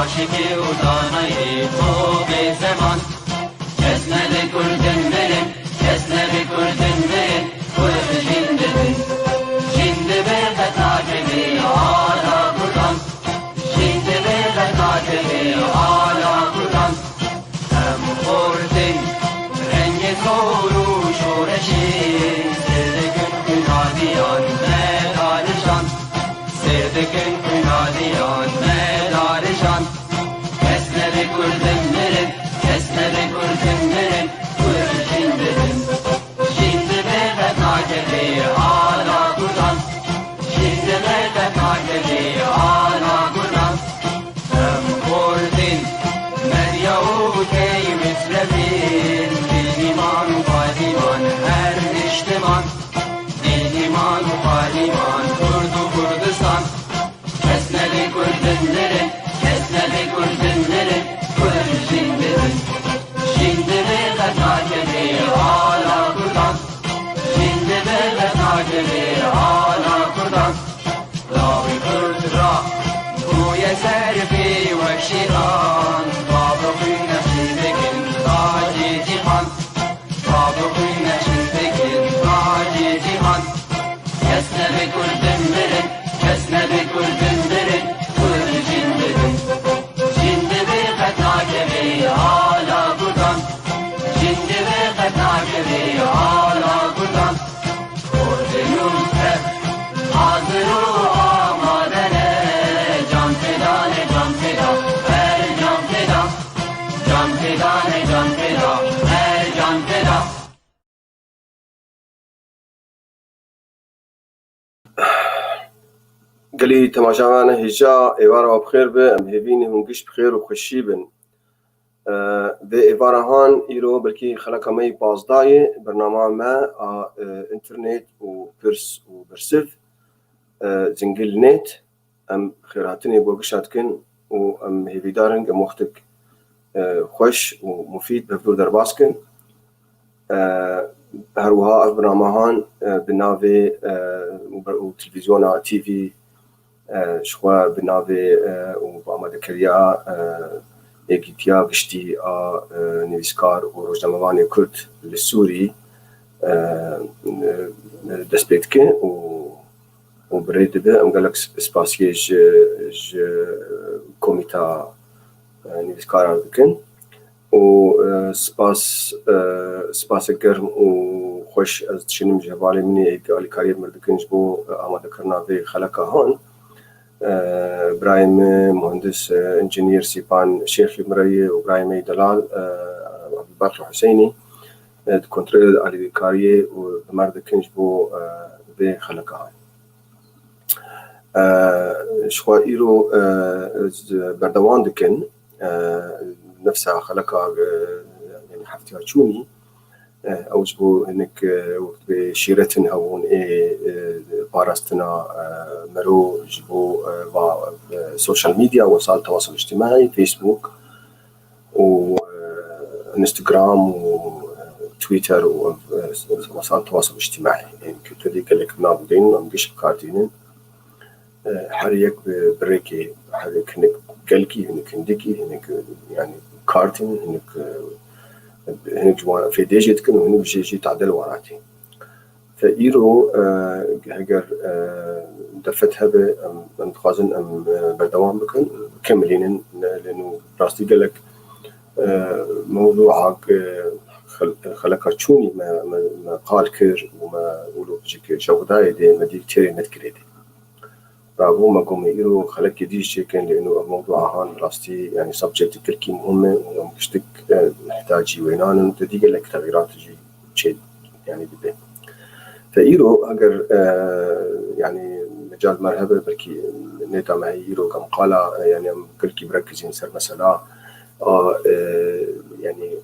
عاشقی و دانای تو به زمان کس نبکردن برن کس نبکردن برن kurd jindedin Şimdi bir de takibi hala buradan Şimdi bir de takibi hala buradan Hem kurdin rengi toru şureşin Serdikün günadiyan medarişan Serdikün günadiyan medarişan Kesne bir kurdin verin Kesne bir kurdin verin Kurd jindedin Şimdi bir de takibi hala buradan Şimdi bir de takibi hala buradan Hem kurdin Meryavut ey müsrefin Dil iman fadiman her iştiman Dil iman fadiman Kurdu Kurdistan Kesneli Kurdinlerin Kesneli Kurdinlerin Kurd jindedin Şimdi bir de takibi hala buradan Şimdi bir de takibi hala buradan Davi Kurd ra Kuye serfi ve şiran Babı neşindekin taci cihan Babı neşindekin taci cihan Kesne bir Kurdinlerin Kesne bir Kurdinlerin Kurd jindedin Şimdi bir de takibi hala buradan Şimdi bir de takibi hala buradan Kurdinum hep hazır o amadene Can feda ne can feda her can feda Can feda ne can feda her can feda قلی تماشاوان هجا ایوارا و بخیر به ام هیوینی هنگش بخیر و خوشی بن ده ایوارا هان ایرو بلکی خلق همی بازدای برنامه ما انترنت و پرس و برسف زنگل نت ام خیراتنی بوگشات کن و ام هیویدارن ام وقتک خوش و مفید بفدو در باس کن هروها از برنامه هان بناوی و تلویزیون تیوی شخوا بناوی و با آماده کریا یکیتیا گشتی نویسکار و روزنامه‌وان کرد لسوری دست پید کن و برای دبه ام گلک سپاسیه ج کمیتا نویسکار دکن و سپاس گرم و خوش از تشنیم جوالی منی اگالی کاری مردکنج بو آماده کرنا وی خلقا هان برایم مهندس انجینیر سیپان شیخ مرایی و برایم دلال عبدالباقر حسینی کنترل علی کاری و مردکنج بو وی خلقا هان شخوا ایرو بردوان دکن نفسها خلقها يعني حفتها تشوني أوجبوا إنك وقت بشيرتن هون بارستنا مرو جبوا سوشيال ميديا وسائل التواصل الاجتماعي فيسبوك وانستغرام وتويتر ووسائل التواصل الاجتماعي يعني كنت ذيك اللي كنا بدين ومقش كارتين حريك بريكي حريك إنك قلكي إنك عندكي إنك يعني كارتين إنك جوان في ديجيتكن وإنك بيجي تعدل وراتي فإيرو هجر دفتها بأم تخازن أم بردوام بكن كملين لأنه راستي قالك موضوع خلقاتشوني ما قال كير وما ولو بجيك شغداي دي ما دي تيري نتكريدي فابو ما قوم يقولوا خلق يديش كان لانه الموضوع هان راستي يعني سبجكت كلكي مهمه ومشتك محتاجي وينان تديق لك تغييرات تجي شيء يعني بده فايرو اگر يعني مجال مرحبا بركي نيتا معي ايرو كم قال يعني كلكي مركزين سر مثلا يعني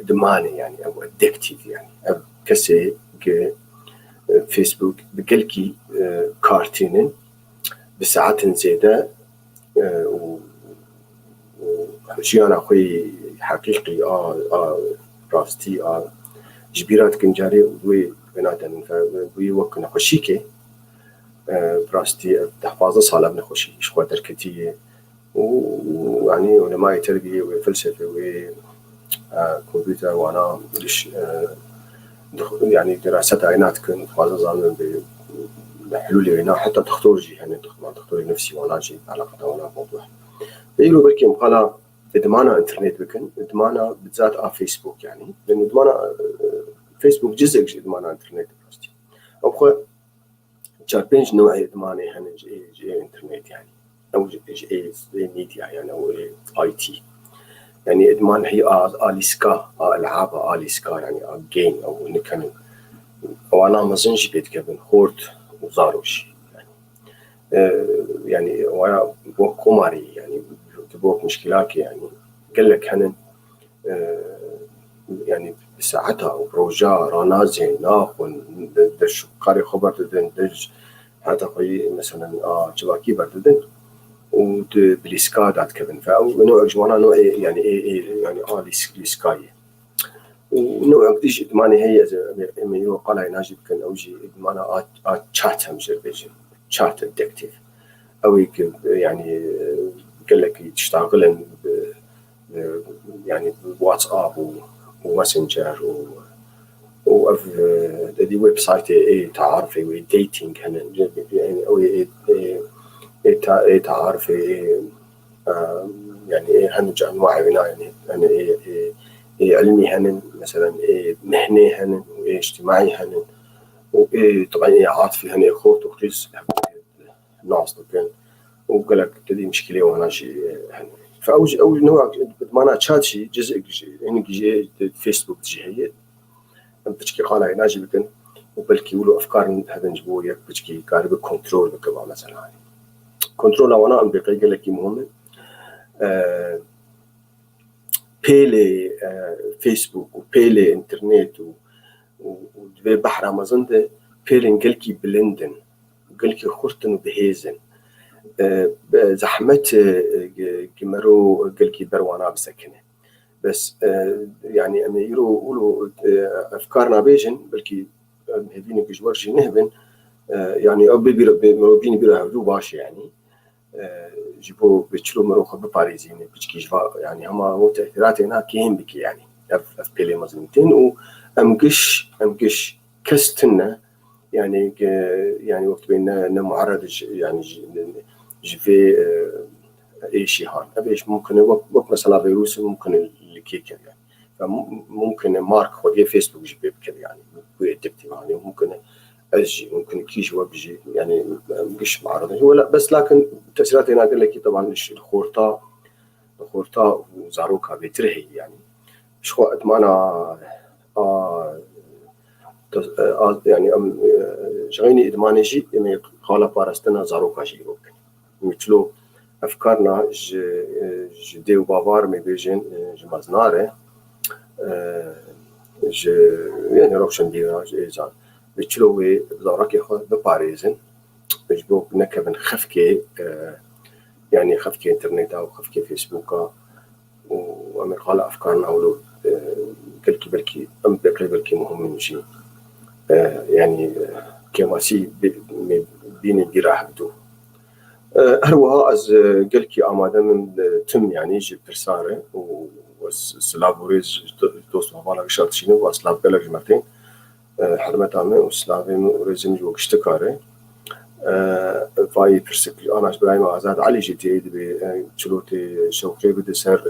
دمانه يعني او ادكتيف يعني كسي فيسبوك بقلكي كارتينن بساعات زيادة وشي أنا أخوي حقيقي راستي جبيرات كنجاري وي بنادم فوي وكنا خشيكي براستي تحفاظ صالة من خشي شخوة تركتية ويعني علماء تربية وفلسفة وكمبيوتر وأنا ليش يعني دراسات عينات كن فازا زمان بحلول هنا حتى تختورجي يعني تختوري نفسي وانا جي علاقة وانا موضوع بيقولوا بركي مقالة ادمانا انترنت بكن ادمانا بالذات فيسبوك يعني لانه ادمانا فيسبوك جزء ادمانا انترنت براستي ابخو جاربينج نوع ادماني هن جي انترنت يعني او جي ميديا يعني او اي تي يعني ادمان هي اليسكا العاب اليسكا يعني جيم او نكن وانا مازنج بيت كابن هورت وزاروش يعني وانا كوماري يعني تبوك مشكلات يعني قال لك هن يعني ساعتها وبروجا رانازين ناخن دش قاري خبر تدن دج حتى قوي مثلا جواكي بردن وبليسكا دات كابن فأو نوع جوانا نوع يعني يعني ليسكاي ونوع قديش إدماني هي إما يو قال ناجي كان أوجي إدمانا chat همجر بيجي chat addictive أو يعني قال لك تشتغلن يعني بواتساب وماسنجر وأف دي ويب سايت تعرفي وديتينج هنا يعني أو تعرف يعني هنرجع أنواع يعني علمي هن مثلا مهني هن واجتماعي هن وطبعا عاطفي هن خوت وخلص ناقص كان وقالك تدي مشكلة وانا شيء هن فأوج نوع ما شات شيء جزء يعني جي فيسبوك جي هي بتشكي قالها ناجي بكن وبلكي ولو أفكار هذا نجبوه بتشكي قارب كنترول بكبا مثلا كنترول وانا ام بقي قال لك مهم بيلي فيسبوك وبيلي انترنت ودبي بحر امازون بيلي قالكي بلندن قالكي خورتن وبهيزن زحمت كمرو قالكي بروانا بسكنه بس يعني ام يقولوا افكارنا بيجن بلكي هذين بجورجي نهبن يعني او بيبي بيرو باش يعني جيبو بتشلو مروخ بباريزين بتشكي جوا يعني هما متأثرات هنا كيهم بكي يعني اف بيلي مزمتين وامقش كستنا يعني وقت بيننا معرض يعني جفي اي شيء هان ابيش ممكن وقت مثلا فيروس ممكن الكيك يعني فممكن مارك خدي فيسبوك جيبي بكذا يعني ويدكتيف يعني ممكن أجي ممكن كيجي وبيجي يعني مش معرض هو لا بس لكن تأثيرات هنا قال لك طبعا الخورطة وزاروكا بيترهي يعني شو وقت ما أنا يعني شغيني إدمان يجي يعني قال بارستنا زاروكا جي ممكن مثلو أفكارنا جدي وبافار مبيجين جمازناره يعني روشن ديرا جيزان بتشلوه بزارك ياخذ بباريزن بجبوك نكبن خفكي يعني خفكي انترنت او خفكي فيسبوك وامر قال افكارنا اولو كلكي بلكي ام بلكي مهم من شيء يعني كما سي بين ديرا بدو هروها از قلكي اماده من تم يعني جي برساره وسلافوريز دوست مبالغ شرط شنو واسلاف قالك مرتين حرمت عمي وسلافين ورزم جو اشتكاره فاي برسك انا ابراهيم آزاد علي جيتي بتشلوتي شوقي بدي سر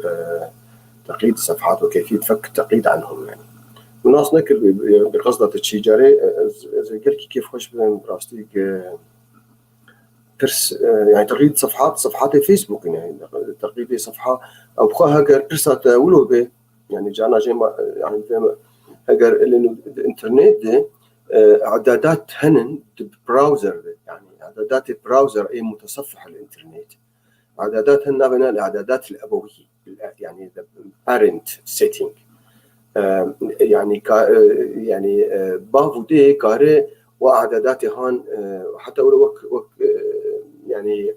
تقييد الصفحات وكيفيه فك التقييد عنهم يعني. وناس نكر بقصدة التشيجري زي قلت كيف خوش براستيك ترس يعني تقييد صفحات الفيسبوك يعني تقييد صفحه او بخا هاجر ترسات ولو به يعني جانا جيما يعني هاجر لانه الانترنت ده اعدادات هنن براوزر يعني اعدادات البراوزر اي متصفح الانترنت اعدادات هن بين الاعدادات الابويه يعني parent setting يعني يعني بافو دي كاري واعدادات هان حتى ولو وك يعني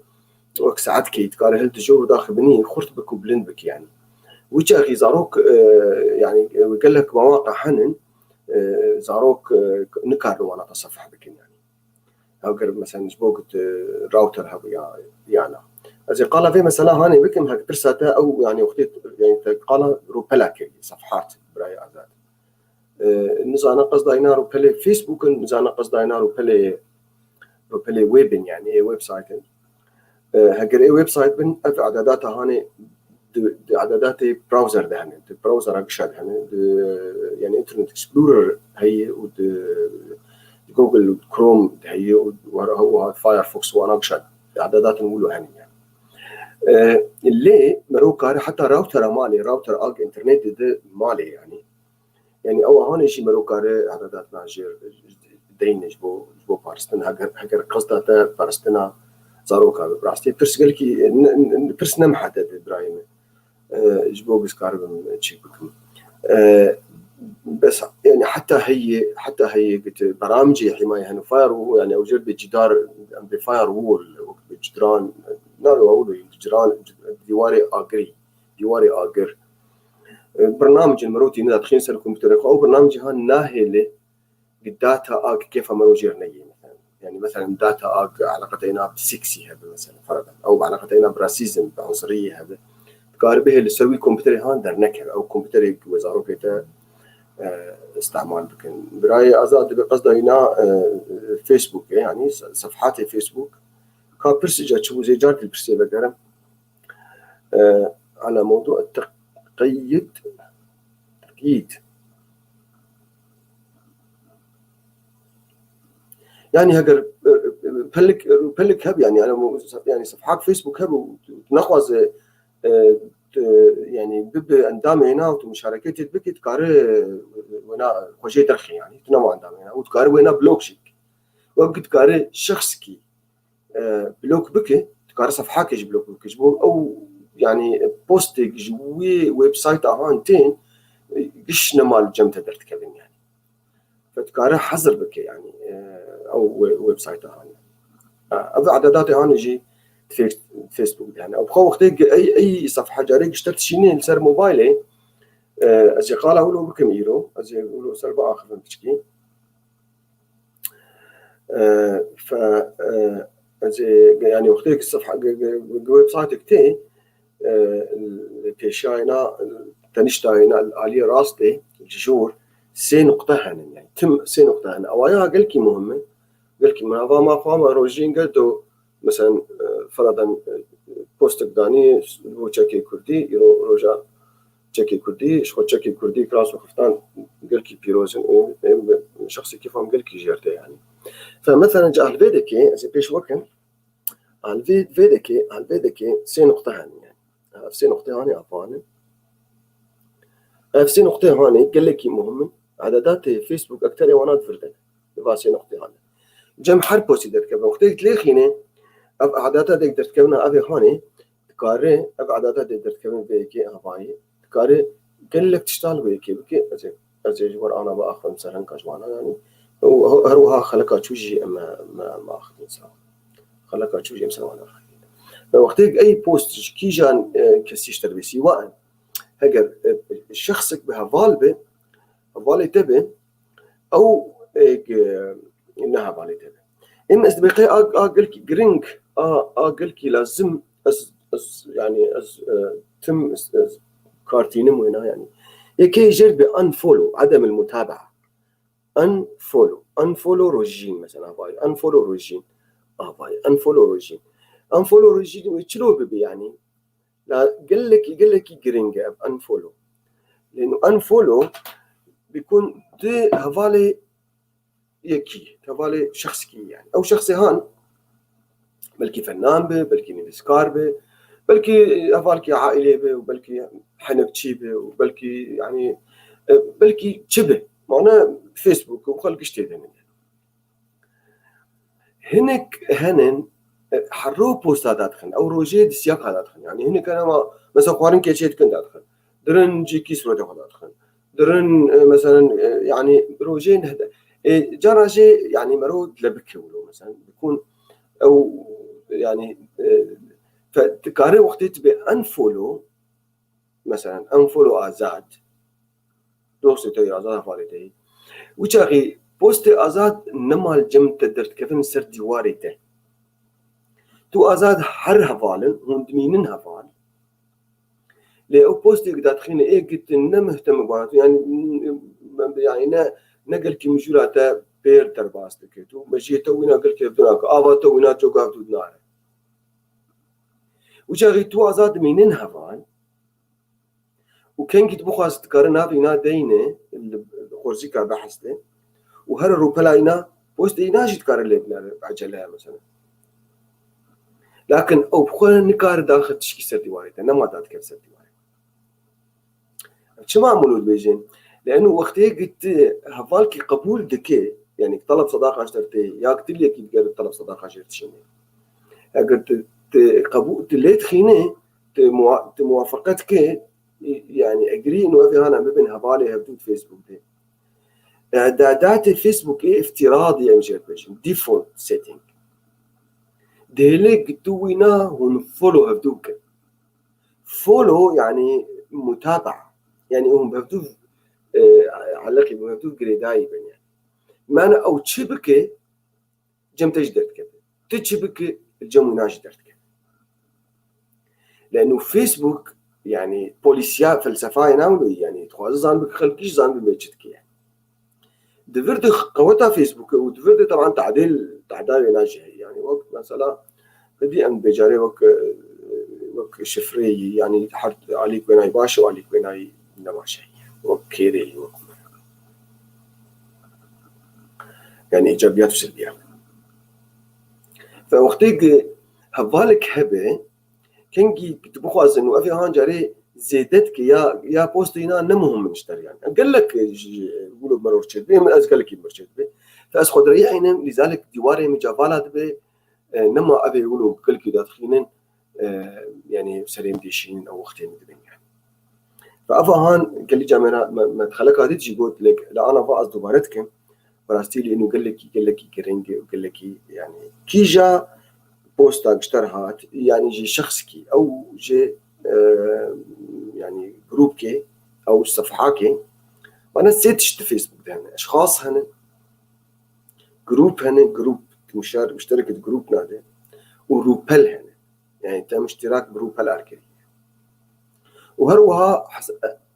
وك ساعات كيت كاري هل تجور داخل بني خرت بك وبلند بك يعني وجا غي زاروك يعني وقال لك مواقع حنن زاروك نكار وانا تصفح بك يعني او قرب مثلا جبوك راوتر هب يعني زي قال في مثلا هاني بكم هك برساته او يعني وقت يعني قال روبلاك صفحات براي ازاد نزانا قصد اينا روبلي فيسبوك نزانا قصد اينا روبلي ويبن يعني ويب سايت هكر ويب سايت بن اف اعداداتها هاني اعدادات براوزر ده هني براوزر اقشاد هني يعني انترنت اكسبلورر هي جوجل كروم هي وهو فايرفوكس وانا اقشاد اعدادات نقولوا هني يعني اللي مروكار حتى راوتر مالي راوتر اج انترنت ده مالي يعني او هون شيء مروكار اعدادات ناجر دينج بو بارستن هاجر قصدها بارستنا زاروكا براستي برس قالكي برس نم حدد ابراهيم جبو بسكاربم تشيك بكم بس يعني حتى هي قلت برامج حمايه هنا فاير يعني اوجد بجدار بفاير وول بجدران نالو اقولوا جدران ديواري اجر برنامج المروتي ندا تخين سر الكمبيوتر او برنامج هان ناهله الداتا اج كيف مروجير ني يعني مثلا داتا اج علاقتنا بسكسي هذا مثلا فرضا او علاقتنا براسيزم بعنصريه هذا قاربه اللي يسوي كمبيوتر هان در نكر او كمبيوتر وزارو كيتا استعمال بكن براي ازاد بقصد هنا فيسبوك يعني صفحات الفيسبوك كابرس جاتشو زي جارد البرسي بقرم على موضوع التقييد يعني هجر بلك هب يعني انا يعني صفحات فيسبوك هب نخوز يعني بب اندام هنا ومشاركات بك تكاري ونا خوجي درخي يعني تنمو اندام هنا وتكاري ونا بلوك شيك وقت تكاري شخص كي بلوك بك تكاري صفحات كيج بلوك بك او يعني بوست جوي ويب سايت اهانتين قش نمال جمت درت كبن يعني فتكاري حذر بك يعني او ويب سايت هاني ابو عدادات هاني جي فيسبوك يعني او بخو وقت اي صفحه جاري اشترت شينين سر موبايلي ازي قال اقولوا بكم يورو ازي يقولوا سر باخر بتشكي ف ازي يعني وقت الصفحه ويب سايت كتي تشاينا تنشتاينا الاليه راستي الجور سي نقطه هن يعني تم سي نقطه هن اوايا قالكي مهمه قالكي ما فاهم روجين قلتو مثلا فرضا بوست داني هو تشكي كردي يرو روجا تشكي كردي شو تشكي كردي كلاس وخفتان قالكي بيروزن شخصي كيف هم قالكي جيرته يعني فمثلا جاء الفيديكي زي بيش وكن الفيديكي سي نقطه هن يعني سي نقطه هاني افاني سي نقطه هاني قال لك مهم عددات فيسبوك اكثر وانا فردك سي نقطه هاني جم حرب وسيدت كبا وقت تليخينه اب عددات تقدر تكونها ابي هاني تكاري اب عددات تقدر تكون بيكي هواي تكاري قال لك تشتغل بيكي بكي ازي جور انا باخذ مثلا كاجوانا يعني هروها خلقها تشوجي ما اخذ انسان خلقها تشوجي مثلا وانا وقت اي بوست كي جان كسيش تربيسي وان هجر شخصك بها فالبي تبي او انها بالي تبي ان استبقي قالك جرينج قالك لازم يعني تم كارتينم هنا يعني يكي يجرب انفولو عدم المتابعه انفولو روجين مثلا باي انفولو روجين باي انفولو روجين ويشلو بي يعني لا قال لك جرينج انفولو لانه انفولو بيكون دي هفالي يكي هفالي شخص كي يعني او شخص هان بلكي فنان به بلكي نفسكار به بلكي هفالكي عائلة به وبلكي حنكتشي به وبلكي يعني بلكي شبه معنا فيسبوك وخلق اشتيدن هنك هنن حرو بوستات دادخن او روجي سياق دادخن يعني هنك انا ما مثلا قارن كيشيت كنت دادخن درن جي كيس رو دادخن درن مثلا يعني روجين هذا جراجي يعني مرود لبكولو مثلا بيكون او يعني فتكاري وقتيت بانفولو مثلا انفولو ازاد دوستي ازاد فاليتي وشاغي بوستي ازاد نمال جم تدرت كيفن سر ديواريته تو ازاد حر هفالن هون دمينن هفال لأو بوستي قد تخيني قلت مهتم بواتو يعني نقل كي مجولاتا بير ترباس دكيتو مجي توينا قل كيف دوناك توينا جوكا بدود نار وشاغي تو ازاد مينن هفال وكان قد بخواست تقارنا فينا دينه الخورزيكا بحثته وهر روبلاينا بوست يناجي تقارن لي عجلها مثلا لكن او بخونا نكار داخل تشكي سر ديواريته نما دات كيف سر ديواريته شو معمولود بيجين لانه وقتها قلت هفالكي قبول دكي يعني طلب صداقه اشترتي يا قلت لي كي قال طلب صداقه اشترتي قلت قبول تليت خينه موافقتك يعني اجري انه في انا بين هفالي هبدود فيسبوك دي اعدادات الفيسبوك افتراضي امجد بيجين ديفولت سيتنج ديليك دوينا هون فولو هبدوك فولو يعني متابعة يعني هم بهبدو علقي بهبدو جريداي بني ما أنا أو تشبكة جم تجدرت كده تشبكة الجم ناجدرت كده لأنه فيسبوك يعني بوليسيا فلسفة يناولوا يعني تخاز زان بك خلقيش زان بمجد كده دفرت قوتها فيسبوك ودفرت طبعا تعديل ناجح يعني وقت مثلا بدي أن بجاري وقت شفري يعني حرت عليك ويناي باشا وعليك ويناي نماشي وكيري يعني إيجابيات وسلبيات فوقتك هفالك هبة كنجي تبخواز إنه أفي هان جاري زيدتك يا بوستينا نمهم من اشتري يعني قال لك يقولوا مرور شد به من أزقال لك يمر شد به فأس خدري عينهم لذلك ديواري مجافالات به نما أبي يقولوا كل كده تخينن يعني سليم ديشين أو وقتين دبين يعني فأفهان قال لي جامعنا ما تخلك هذه تجي قلت لك لا أنا فاز دوبارتكم براستيلي إنه قال لك كرينجي وقال لك يعني كي جا بوستا اشترهات يعني جي شخص كي أو جي يعني جروب كي أو صفحة كي أنا نسيت فيسبوك ده أشخاص هن جروب مشتركة جروب نادي وروبل هن يعني تم اشتراك بروبل أركي وهروها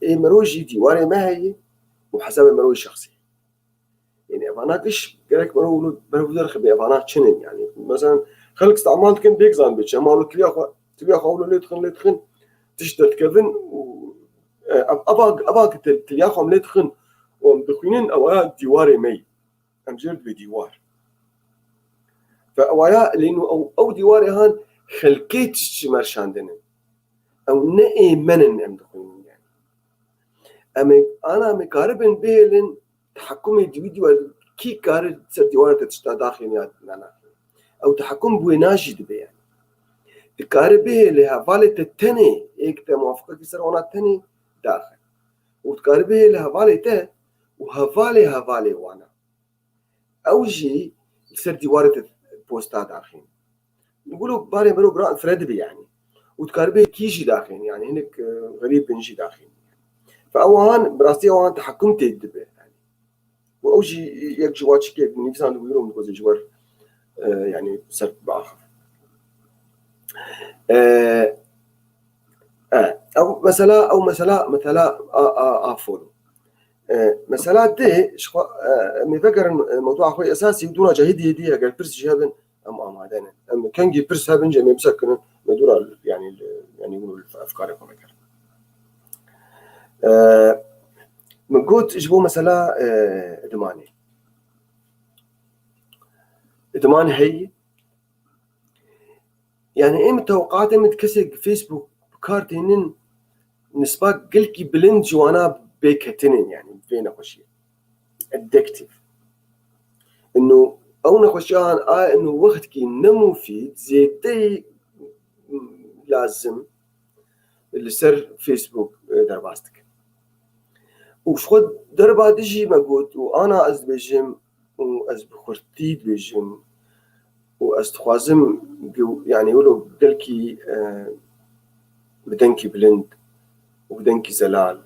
مروجي ديواري ما هي وحسب مروجي شخصي يعني أفاناتش قالك مرو درخ بأفانات شنن يعني مثلا خلق استعمال كن بيكزان بيتش مالو تبيا خاولو ليتخن تشتت كذن أباق تلياخم ليتخن ومدخنين أويا ديواري مي أمجرد بديوار فأويا لأنه أو ديواري هان خلقيتش مرشاندنن أو نئي منن أمدخنين يعني أنا مقاربن بيلن تحكمي ديوار كي كار سر ديوار تشتا داخل يعني أو تحكم بويناجي دبي يعني تقاربه لها فالت التاني إيك موافقة كسر وانا التاني داخل وتقاربه لها فالت وهفالي وانا أوجي سر ديوار بوستا داخل نقولوا باري مرو برا فرد بي يعني وتقاربه كيجي داخل يعني هناك غريب بنجي داخل فأوان براستي أوان تحكم تدبي يعني وأوجي يك جواتش كيف من يفسان بيقولوا من كوزي جوار يعني سر بآخر أو مثلا أفولو مثلا دي مفكر الموضوع أخوي أساسي ودورة جهدي قال برس جهبن أم هذين أم كان جي برس هبن جميع بسكن مدورة يعني يقولوا الأفكار كم كده مقوت جبو مثلا ادماني هي يعني ايم توقعات متكسق فيسبوك كارتينين نسبة قلكي بلند جوانا بيكتنين يعني بين خوشي ادكتيف انه او نخوشان انه وقت كي نمو فيه زيتي لازم اللي سر فيسبوك درباستك وشخد دربا دجي مقوت وانا از بيجم واز بخورتيد بيجم واز تخوازم يعني يقولوا قلكي بدنكي بلند وبدنكي زلال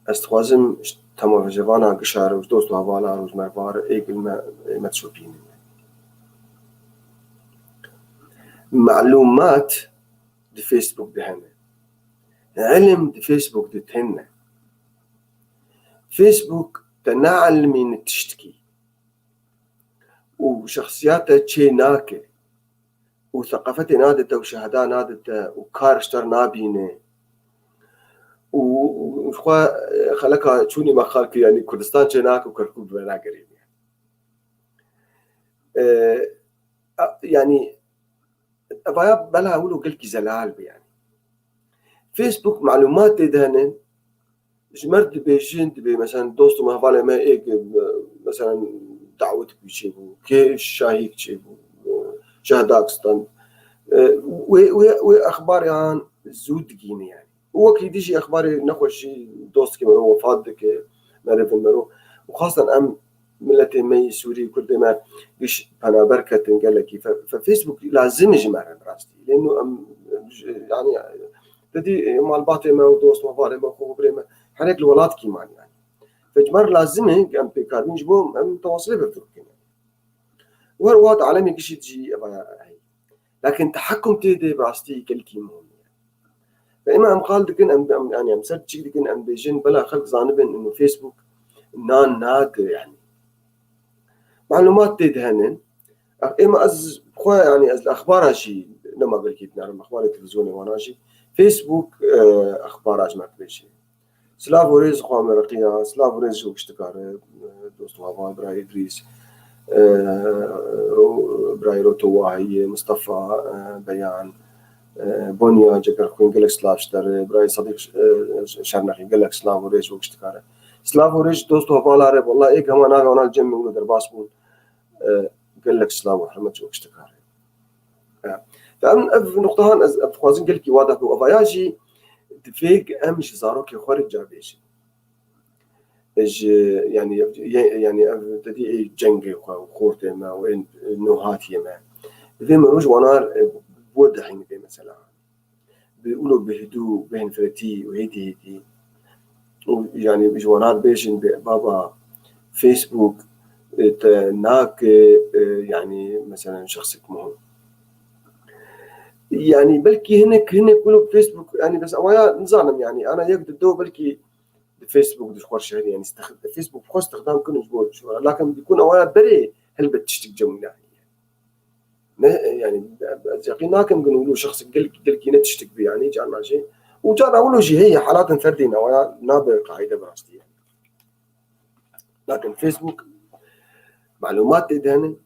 از تخوازم تمام جوانا قشار وجدوست هوالا روز مربار ايقل ما تشوفين معلومات دي فيسبوك دهنا علم دي فيسبوك دي تهنا فيسبوك تنعلمين تشتكي وشخصياتها تشي ناكي وثقافتي نادته وشهداء نادته وكارشتر نابينه وخوا خلقها تشوني ما خالك يعني كردستان شناك وكركوب بنا قريب يعني أبايا بلا أقولوا قلكي زلال يعني فيسبوك معلومات دهنن جمرت بيجين تبي مثلا دوستو ما فعله ما إيه مثلا دعوتك بيشيبو كيف شاهيك تشيبو شهداك ستان وأخبار عن زود دقيني يعني هو كي ديجي أخباري نخوش دوست كمان هو فاضك معرف المرو وخاصة أم ملتي مي سوري كل ما بيش أنا بركة قال لك ففيسبوك لازم يجمع براستي لأنه أم يعني تدي مع الباطل ما دوست ما فارق ما خوه بريمة حرك الولاد كمان يعني فجمر لازمه أم بيكاربين جبوم أم تواصلي بفترك يعني وهروات عالمي كشي تجي أبا لكن تحكم تيدي براستي كل كيمون فإما أم قال دكن أم يعني أم سرت شيء دكن أم بيجن بلا خلق زانبن إنه فيسبوك ناك يعني معلومات تدهنن إما أز خو يعني أز الأخبار هالشيء لما بركيت نعرف أخبار التلفزيون وناشي فيسبوك أخبار أجمع بيجي سلاف وريز خو مرقيا سلاف وريز شو اشتكار دوست وابا براي إدريس براي روتواهي مصطفى بيان بونيا جكر خوين قالك سلاف شتر براي صديق شرنخي قالك سلاف وريج وقشتكاره سلاف وريج دوستو هبالا رب والله إيه كمان أنا وانا الجيم يقولوا درباس بون قالك سلاف وحرمت وقشتكاره فأنا في نقطة هان أفخازين قالك واضح وأفاياجي تفيق أمش زاروك يخرج جابيش يعني تدي جنگي وخورتي ما وين نوهاتي ما ذي مروج وانا بود حين ذي مثلا بيقولوا بهدوء بين فرتي وهيدي يعني بجوانات بيجن بابا فيسبوك ناك يعني مثلا شخصك مهم يعني بلكي هنك يقولوا فيسبوك يعني بس أويا نظام يعني أنا يقدر دو بلكي فيسبوك دش خور شهري يعني استخدم فيسبوك خو استخدام كل أسبوع شو لكن بيكون أويا بري هل بتشتك جملة يعني يقينا كم نقولوا شخص قلك نتشتك بيه يعني جان ماشي وجان أول شيء هي حالات فردية ويا نابع قاعدة براستي يعني. لكن فيسبوك معلومات تدهن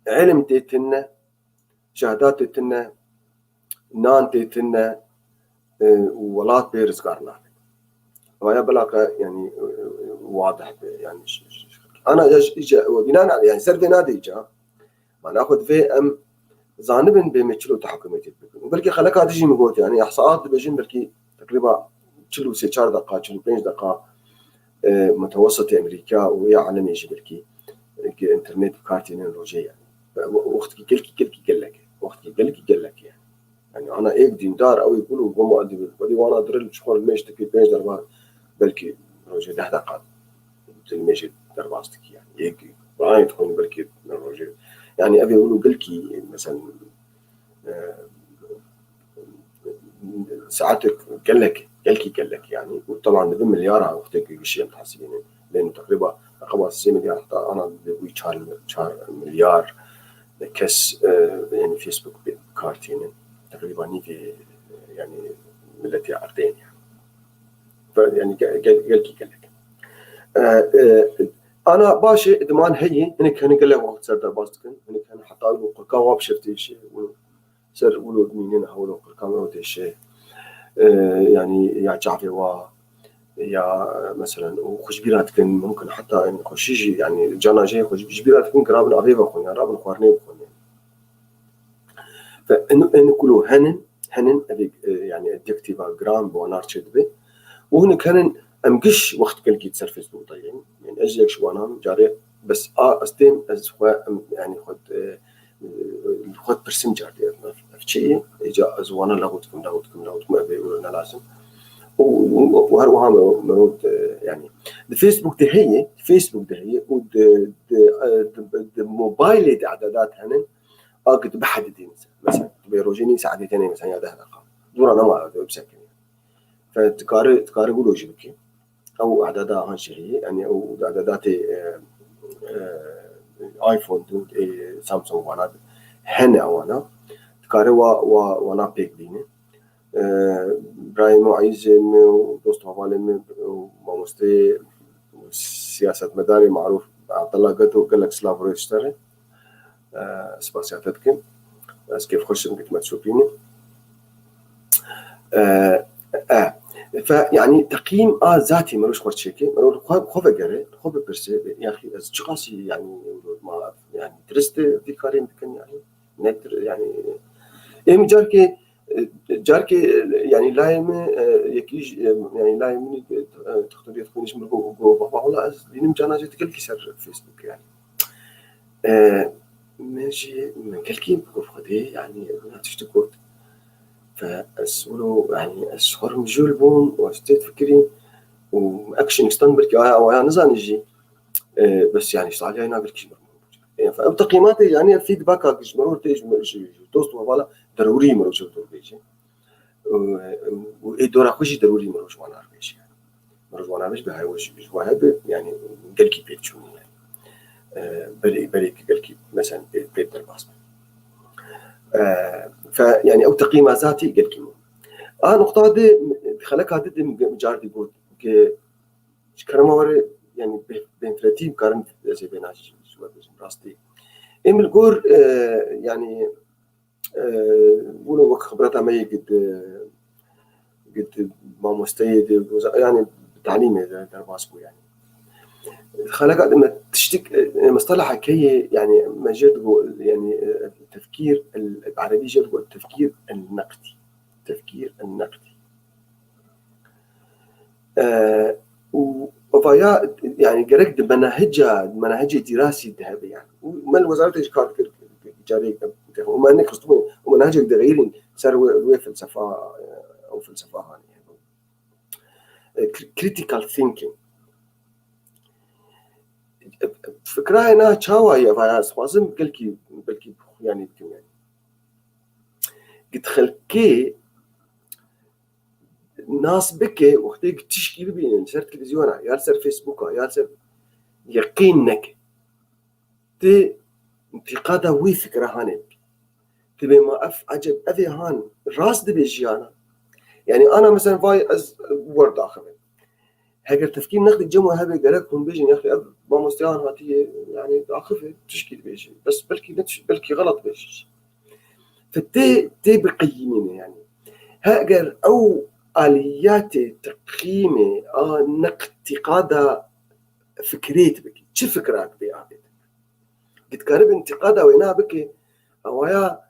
علم تتنا شهادات تتنا نان تتنا ولات بيرز قارنا ويا بلاقة يعني واضح يعني أنا إجا وبناء على يعني سر نادي إجا ما ناخذ في أم زانبن بمثلوا تحكمتي وبلكي خلك تجي مقوت يعني إحصاءات بيجين بلكي تقريبا تشلو 4 دقائق تشلو 5 دقائق متوسط أمريكا ويا عالم يجي بلكي إنترنت كارتين لوجيا يعني وقت كي قال لك وقت كي قال لك يعني أنا إيه دين دار أو يقولوا قوموا أدي وأنا درل شغل ماشي تكي 5 دقائق بلكي روجي 10 دقائق ماشي درباستك يعني هيك بعين تكون بلكي روجي يعني أبي يقولوا بلكي مثلا ساعتك قال لك يعني وطبعا بمليار على وقتك الشيء متحسبين لأنه تقريبا رقم 6 مليار حتى أنا بقول 4 مليار كس يعني فيسبوك كارتين تقريبا نيجي يعني ملتي عردين يعني يعني قال لك انا باشا دمان هي انك هني قال له وقت سر درباستكن انك هن حتى له قواب شفتي شيء سر ولود مين هو الكاميرا تشي يعني يا جعفي و يا مثلا وخشبيرات كان ممكن حتى ان خشيجي يعني جانا جاي خشبيرات كان قرابن ابيبا خون يعني رابن قرني خون فانه كله هنن يعني ادكتيفا جرام بونار تشدبي وهنا كان امقش وقت كل كيت سيرفيس بوطين يعني اجيك شو انا جاري بس استيم از يعني خد برسم جاري في شيء اجا از وانا لغوتكم ما بيقولوا لنا لازم وهروها مرود يعني الفيسبوك ده هي والموبايل دي اعدادات هنن قد بحددين مثلا بيروجيني ساعتين مثلا يا ده دور انا ما بسكن فتكاري قولوا جبكي او اعدادات هانشي يعني او اعدادات ايفون دو سامسونج وانا هنا وانا تكاري وانا بيك ديني برايم وعايز دوست هوالي ومستي سياسة مداري معروف عبد الله قتو قال لك سلاف ريشتري سباسياتتكم بس كيف خش ممكن ما تشوفيني فيعني تقييم ذاتي ملوش خرج شيكي ملوش خوف قري خوف برسي يا اخي از شخصي يعني ما يعني درست في كارين كان يعني نقدر يعني ام جاركي يعني لايم يكيج يعني لايم تختار تكونش من جو والله از لين جانا جت كل كسر فيسبوك يعني ماشي من كل كيم بخدي يعني هتشتكوت فأسأله يعني أسخر مجول بون واستيت فكري وأكشن استنبرك أو يعني نزان يجي بس يعني اشتغل يعني ناقل كشمر يعني فالتقييمات يعني فيدباك كشمر تيج دوست ولا ضروري مروج دور بيجي ودور خوشي ضروري مروج وانا عارفش يعني مروج وانا عارفش بهاي وش وهذا يعني قلكي بيتشوني يعني بري قلكي مثلا بيت الباص فيعني او تقييم ذاتي قلكي نقطة دي خلك هذا مجاردي بود ك كرما ور يعني بين ثلاثين كارن زي بيناش شو براستي إمل جور يعني بقولوا خبرتها ما قد ما مستيد يعني تعليمي درباسكو يعني خلك لما تشتك مصطلح كي يعني ما جد يعني التفكير العربي جد التفكير النقدي وفيا يعني قرقت مناهج دراسي ذهبي يعني وما الوزارة ايش كانت جاري وما انك خصوصا ومناهج غيرين صار فلسفة او فلسفة هاني يعني critical thinking فكرة هنا تشاوا هي فيا سوازم بلكي يعني قد خلكي ناس بكي وقتك تشكي بين سر تلفزيون يا سر فيسبوك يا سر يقينك تي انتقادها وي فكرة هاني تبي ما عجب أذي هان راس دبي جيانا يعني أنا مثلا فاي از ورد آخر هاجر تفكير نقد الجمع هذا قالكم بيجي يا أخي ما مستيان هاتي يعني آخر تشكي بيجي بس بلكي غلط بيجي فتي بقيميني يعني هاجر أو آليات تقييمي نقد فكريت بك شو فكرك بيعابد قد قارب انتقادها وينها بك أويا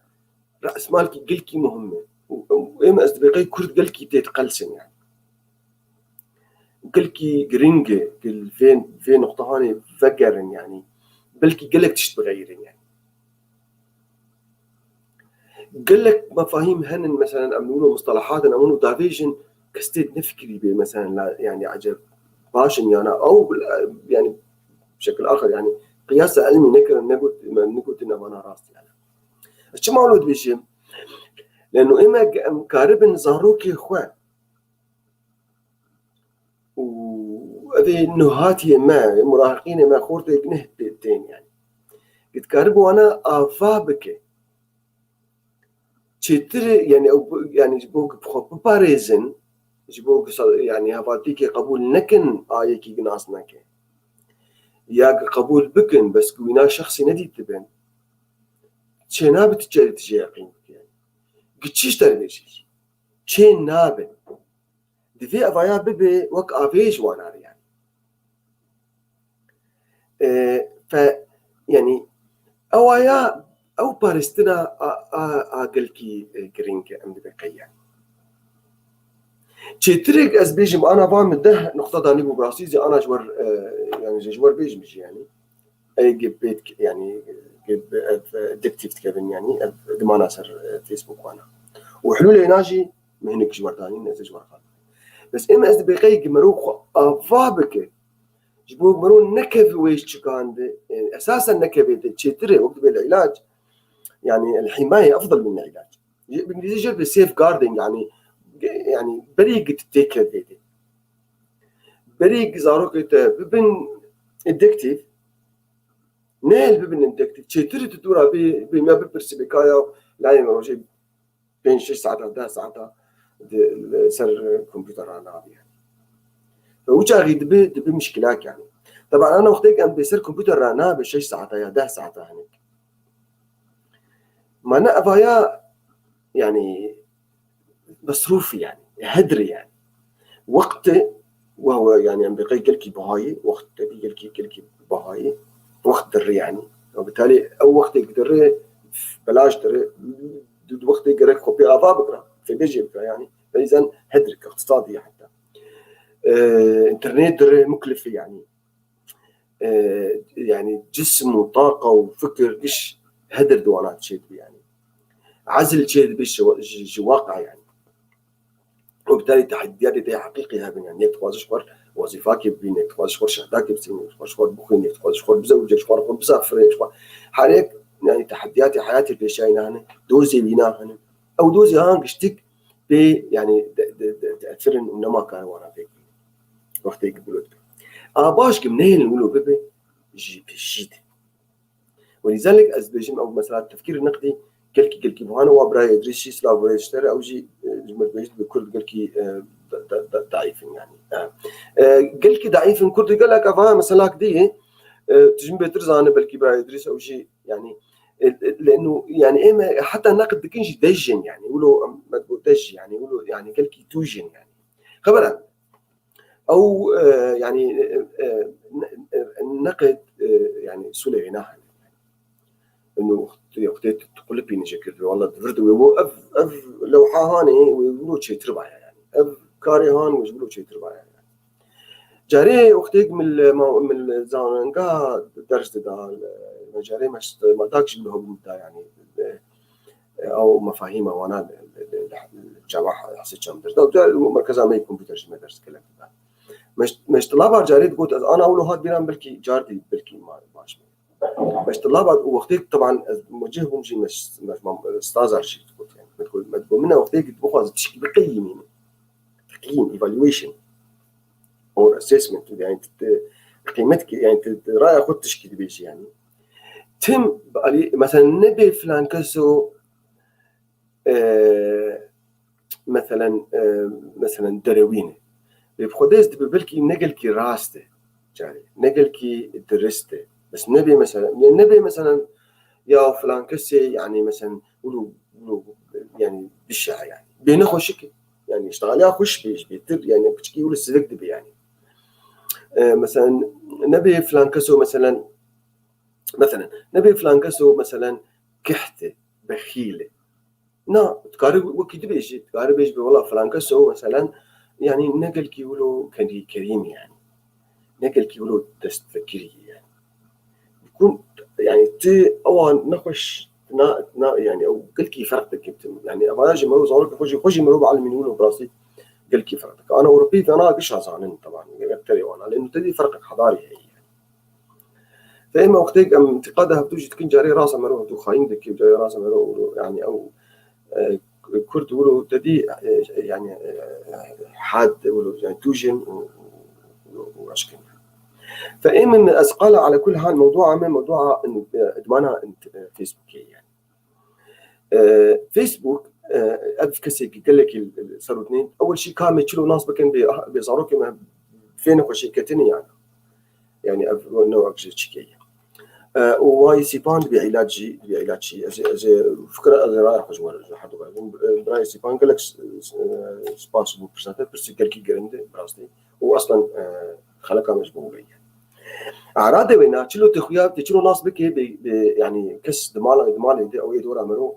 رأس مالك قلكي مهمة وإما أصدقائي كرد قلكي تتقلسن يعني قلكي قرينجة قل فين نقطة هاني فقرن يعني بلكي قلك تشتغيرن يعني قلك مفاهيم هنن مثلا أمنونه مصطلحات أمنونه دافيجن كستيت نفكري بي مثلا لا يعني عجب باشن يعني أو يعني بشكل آخر يعني قياس علمي نقول إن أنا راستي يعني شو مولود بيجي لأنه إما مقاربن ظهروكي إخوان وهذه نهاتي ما مراهقين ما خورتي جنه بيتين يعني قد قاربوا أنا أفابك تشتري يعني أو يعني باريزن جبوك يعني هفاتيكي قبول نكن آيكي جناس نكن يا قبول بكن بس كوينا شخصي ندي تبين شيء نابت تجري تجي يقين يعني قتشيش تربيش شيء نابت دفي أفايا ببي وك أفيج وانا يعني ف يعني أوايا أو بارستنا أقلكي جرينك أم دبقية تشترك أز بيجم أنا فاهم ده نقطة داني براسيزي أنا جور يعني جور بيجم يعني أي جيب بيت يعني جيب دكتيف تكبن يعني دمانا سر فيسبوك وانا وحلول ناجي مهنك جور داني ناس جور خالد بس إما أز بقية مروق أفابك جبوك مرون نكف ويش شكان يعني أساسا نكف تشتري وقت بالعلاج يعني الحماية أفضل من العلاج بالإنجليزي جرب السيف جاردنج يعني بريق تتيك بيدي بريق زاروك ببن ادكتيف نيل ببن ادكتيف تشتري تدورا بما ببرسي بكايا لا يمروجي بين 6 ساعات 10 ساعات سر كمبيوتر أنا يعني فوجا غيد دبي مشكلات يعني طبعا أنا وقتك أن بيصير كمبيوتر أنا ب 6 ساعات يا 10 ساعات هناك ما أنا أبايا يعني مصروفي يعني هدري يعني وقت وهو يعني عم بقي كلكي بهاي وقت بقي كلكي بهاي وقت دري يعني وبالتالي أو وقت دري بلاش دري وقت يقرأ كوبي آفا بقرأ في بيجي يعني فإذا هدرك اقتصادي حتى إنترنت دري مكلف يعني يعني جسم وطاقة وفكر إيش هدر دوانات شيء يعني عزل شيء بيش واقع يعني وبالتالي تحديات دي حقيقية يعني يتخواز شوار وظيفاك بين يتخواز شوار شهداك بسين يتخواز شوار بخين يتخواز شوار بزوجك شوار بسافر شوار حالك يعني تحديات حياتي بيشاينا هنا دوزي بينا هنا أو دوزي هان قشتك بي يعني تأثرن إنما كان وانا فيك وقت يقبلوك باش كمنين نقولوا ببي جي بشيد ولذلك أزبيجم أو مثلا التفكير النقدي كلكي بهانا وابراي يدريشي سلاو يشتري أو جي جمل بيجد بكل كلكي ضعيف يعني كلكي ضعيف كرد قال لك أفهم مثلا كديه تجمع بترزانه بلكي براي يدريس أو شيء يعني لأنه يعني إما حتى النقد بكينش دجن يعني يقولوا ما تقول دج يعني يقولوا يعني كلكي توجن يعني خبرا أو يعني النقد يعني سليناه إنه وقتها تقول بيني شكل والله تفرد ويبو أف لو حاهاني ويقولوا شيء تربع يعني أف كاري هان ويقولوا شيء تربع يعني جاري وقتها من زانقا درجة ده جاري مش ما داكش منهم ده يعني أو مفاهيمه وانا الجامعة حسيت كم درجة مركز عملي كمبيوتر ما درس كلام ده مش طلابها جاري تقول أنا أول هاد بينام بلكي جارتي بلكي ما ماشي مش طلابها وقتك طبعا موجههم شيء مش استاذ شيء تقول يعني ما تقول منها وقتك تبغى تشكي بقيم يعني تقييم evaluation or assessment يعني قيمتك يعني رأي خد تشكي بيش يعني تم مثلا نبي فلان كسو مثلا دروينه بخديز ببلكي نقلكي راسته جاري نقلكي درسته بس نبي مثلا يا فلان كسي يعني مثلا ولو يعني بالشع يعني بينخوشك يعني اشتغل يا خوش بيش بيتر يعني بتشكي ولا سلك دبي يعني مثلا نبي فلان كسو مثلا نبي فلان كسو مثلا كحته بخيله نا تقارب وكيد بيش تقارب بيش والله فلان كسو مثلا يعني نقل كيولو كريم يعني نقل كيولو تستفكري يعني يكون يعني تي أوان نخش نا يعني أو قل كي فرقتك أنت يعني أبغى مرو زارك خوجي مرو بعلم يقولوا براسي قل كي فرقتك أنا أوروبي أنا قش عزانين طبعا أكتري وأنا لأنه تدي فرق حضاري هي يعني. فإما وقتك انتقادها بتوجي تكون جاري راسه مرو تو خاين دك جاري راسه مرو يعني أو كرد ولو تدي يعني حاد ولو يعني توجن وأشكال فإما من أثقال على كل حال موضوع إنه إدمانها فيسبوك يعني فيسبوك أبف كسي قال لك صاروا اثنين أول شيء كان يشيلوا ناس بكن بيصاروا كمان فين وش كتني يعني نوع شيء وواي سيبان بعلاجي أزي فكرة أزي رايح خجوار حد قال براي سيبان قال لك سباس بوبرسنت بس قال كي جرندة براستي وأصلا خلقها مجبورة أعراضه بينا تشلو تخياب تشلو ناس بك يعني كس دمال ده أو يدور عمره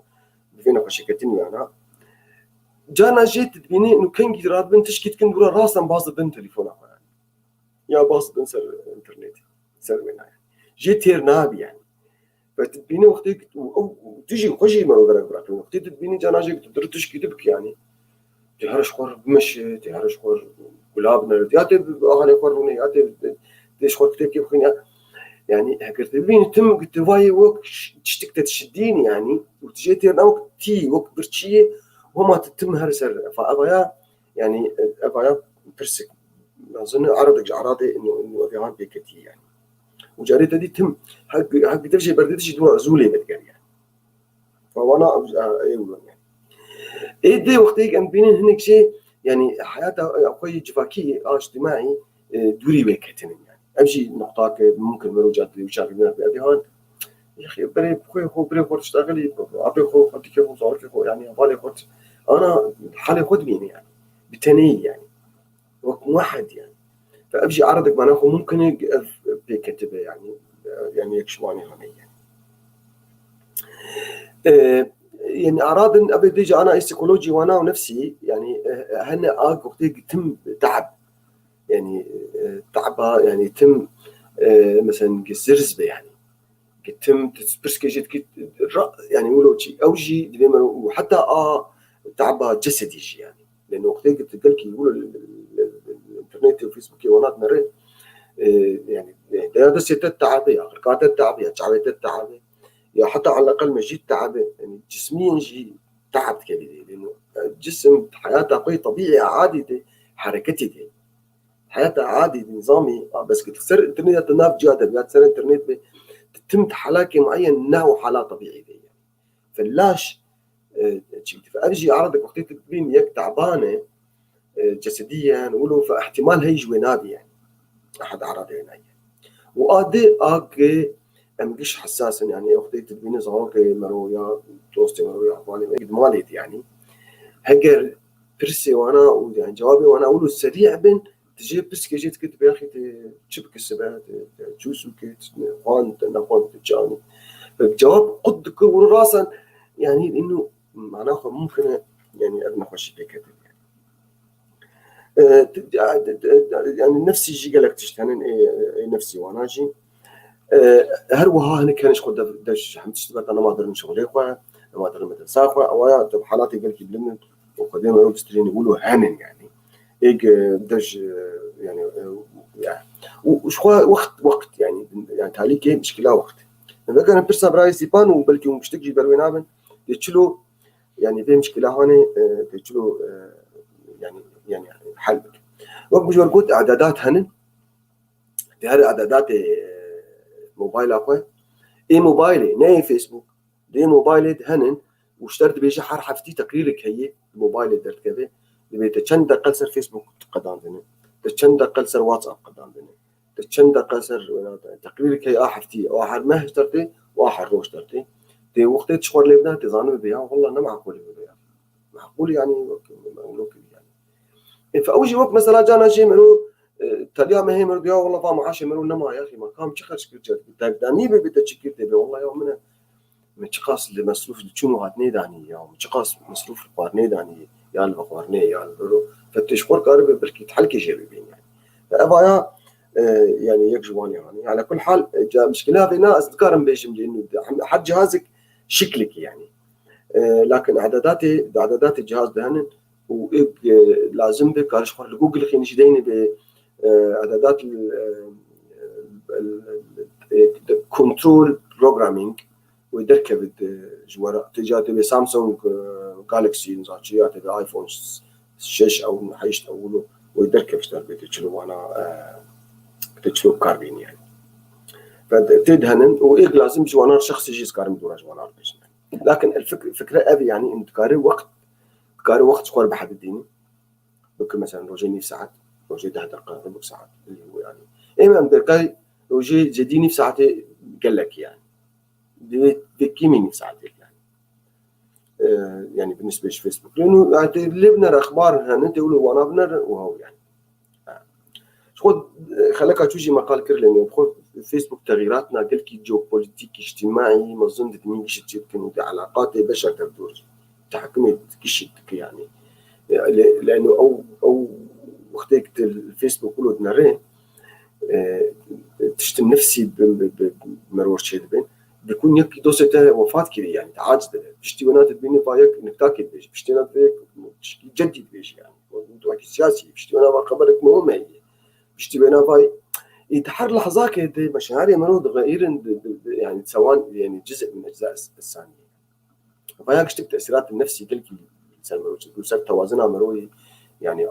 بفينا كشكتني أنا جانا جيت تبيني إنه كان جراد بنت تشكيت كن دورا راسا باص بنت تليفون أخوان يا باص بنت سر إنترنت سر بينا جيت هير نابي يعني فتبيني وقتك وتجي خشي مرة غير براك وقتك تبيني جانا جيت تقدر تشكي تبكي يعني تهرش خور بمشي تهرش خور قلابنا يا تب أهل خوروني يا تب ليش خور كتير كيف خنيا يعني هكرت بين تم قلت واي وقت تشتكت تشديني يعني وتجيت ناوك تي وقت برشية وما تتم هرسر فأبايا يعني أبايا برسك أظن عرضي إنه في عام بيكتي يعني وجاريته دي تم حق ترجع بردتش دوا زولي بتقال يعني فوانا أيوة يعني إيه ده وقتك أن بين هناك شيء يعني حياته أقوي جفاكي اجتماعي دوري بيكتين يعني أمشي نقطة ممكن مروجات اللي وشاف منها بأدي هون يا أخي بري بري خود اشتغلي أبي خو خدي كيف وصار كيف يعني بالي خود أنا حالي خود مين يعني بتني يعني وقت واحد يعني فأبجي عرضك معناه ممكن بكتبه يعني يكشواني هوني يعني أعراض أبي ديجي أنا سيكولوجي وأنا ونفسي يعني هن وقت تم تعب يعني تعبها يعني تم مثلا كسرزبة يعني تم تسبرسك جت يعني يقولوا شيء أوجي وحتى تعبها جسدي يعني لأنه وقت قلت لك يقولوا الإنترنت والفيسبوك وأنا مريت يعني ده ستة تعبة أخرقات التعبة تعبت التعبة يا حتى على الأقل مجيد تعبة يعني جسميا جي تعب كبير لأنه الجسم حياته قوي طبيعي عادي حركتي دي حياته عادي نظامي بس كنت تصير إنترنت تناف جادة بقى تصير إنترنت تتم حلاكي معين نحو حالة طبيعي دي يعني فلاش فأجي عرضك وقت تبين يك تعبانة جسديا ولو فاحتمال هي جوينابي يعني أحد أعراضي هنا وأدي أمجش حساسا يعني وقت تبين زهوك مرويا توستي مرويا حوالي ما قد ماليت يعني هجر برسي وأنا يعني جوابي وأنا أقوله سريع بن تجيب بس كي جيت كتب يا أخي تشبك السبات تشوسو كيت خوان نخوان تجاني فالجواب قد كور راسا يعني إنه معناه ممكن يعني أبنى خوشي بكتب يعني نفسي جي قالك تشتهنن نفسي وانا جي هروها هنا كانش قد داش حمد تشتغل انا ما اقدر نشغل اخويا ما اقدر مثلا ساخويا او حالاتي قال كي بلمن وقدام يقولوا تسترين يقولوا هانن يعني ايج داش يعني وش وقت يعني تالي كي مشكله وقت اذا كان برسا براي سيبان وبلكي مش تجي بروينابن تشلو يعني في مشكله هون تشلو يعني حل وقت مش ورقود اعدادات هنن دي هذه اعدادات موبايل اخوي اي موبايلي ناي فيسبوك دي موبايل هنن واشترت بيجي حر حفتي تقريرك هي الموبايل درت كذا بيت تشند قلسر فيسبوك قدام دني تشند قلسر واتساب قدام دني تشند قلسر تقريرك هي حفتي واحد ما اشترتي واحد رو اشترتي دي وقت تشخور لي بدها تزانو بيها والله انا معقول بيها معقول يعني فأوجي وقت مثلا جانا شيء منو تليا ما هي مرضيا والله فاهم عاشي منو نما يا أخي ما كام شخص شكرت داني بتشكير تبي والله يومنا متشقاس اللي مصروف شنو هاتني داني يا متشقاس مصروف قارني داني يا البقارني يا البرو فتشكر قارب بركي تحلكي شيء بين يعني فأبايا يعني يكجواني يعني على كل حال جا مشكلة في ناس ذكرهم بيجم لأنه حد جهازك شكلك يعني لكن اعدادات الجهاز دهن وإيج لازم بك على شخور جوجل خين شديني بإعدادات الكنترول بروجرامينج ويدركب جوارا تجاتي بسامسونج جالكسي نزاتشيات بآيفون 6 أو حيشت أوله ويدركب اشتغل بتشلو وانا بتشلو كاربين يعني فتدهنن وإيج لازم جوانا شخص يجيز كارم دورا جوانا لكن الفكرة أبي يعني إن تكاري وقت كان وقت شخور بحد الديني بك مثلا روجي 9 ساعات روجي 10 دقائق ربع ساعات اللي هو يعني إما بركاي روجي جديني في ساعتي قال لك يعني دي كيميني في ساعتي يعني يعني بالنسبة لفيسبوك لأنه يعني اللي بنر أخبار هن أنت يقولوا وأنا بنر وهو يعني خد خليك تجي مقال كرلين خد فيسبوك تغييراتنا قال كي جيوبوليتيك اجتماعي مظن تمين كشت يمكن علاقات بشر تدور تحكمت كشت يعني لأنه أو وقتك الفيسبوك كله تنرين تشتم نفسي بمرور شيء بين بيكون يكي دوسة وفاة كذي يعني تعاجز بشتي ونات تبيني بايك إنك تاكل بيش بشتي نات بيك جديد بيش يعني موضوع سياسي بشتي وانا خبرك مهم هي بشتي بينا باي يتحر لحظات كده مشاعري منو غير يعني تسوان يعني جزء من أجزاء الثانية فهيك شتك تأثيرات النفسي كل إنسان مروي يصير توازنها مروي يعني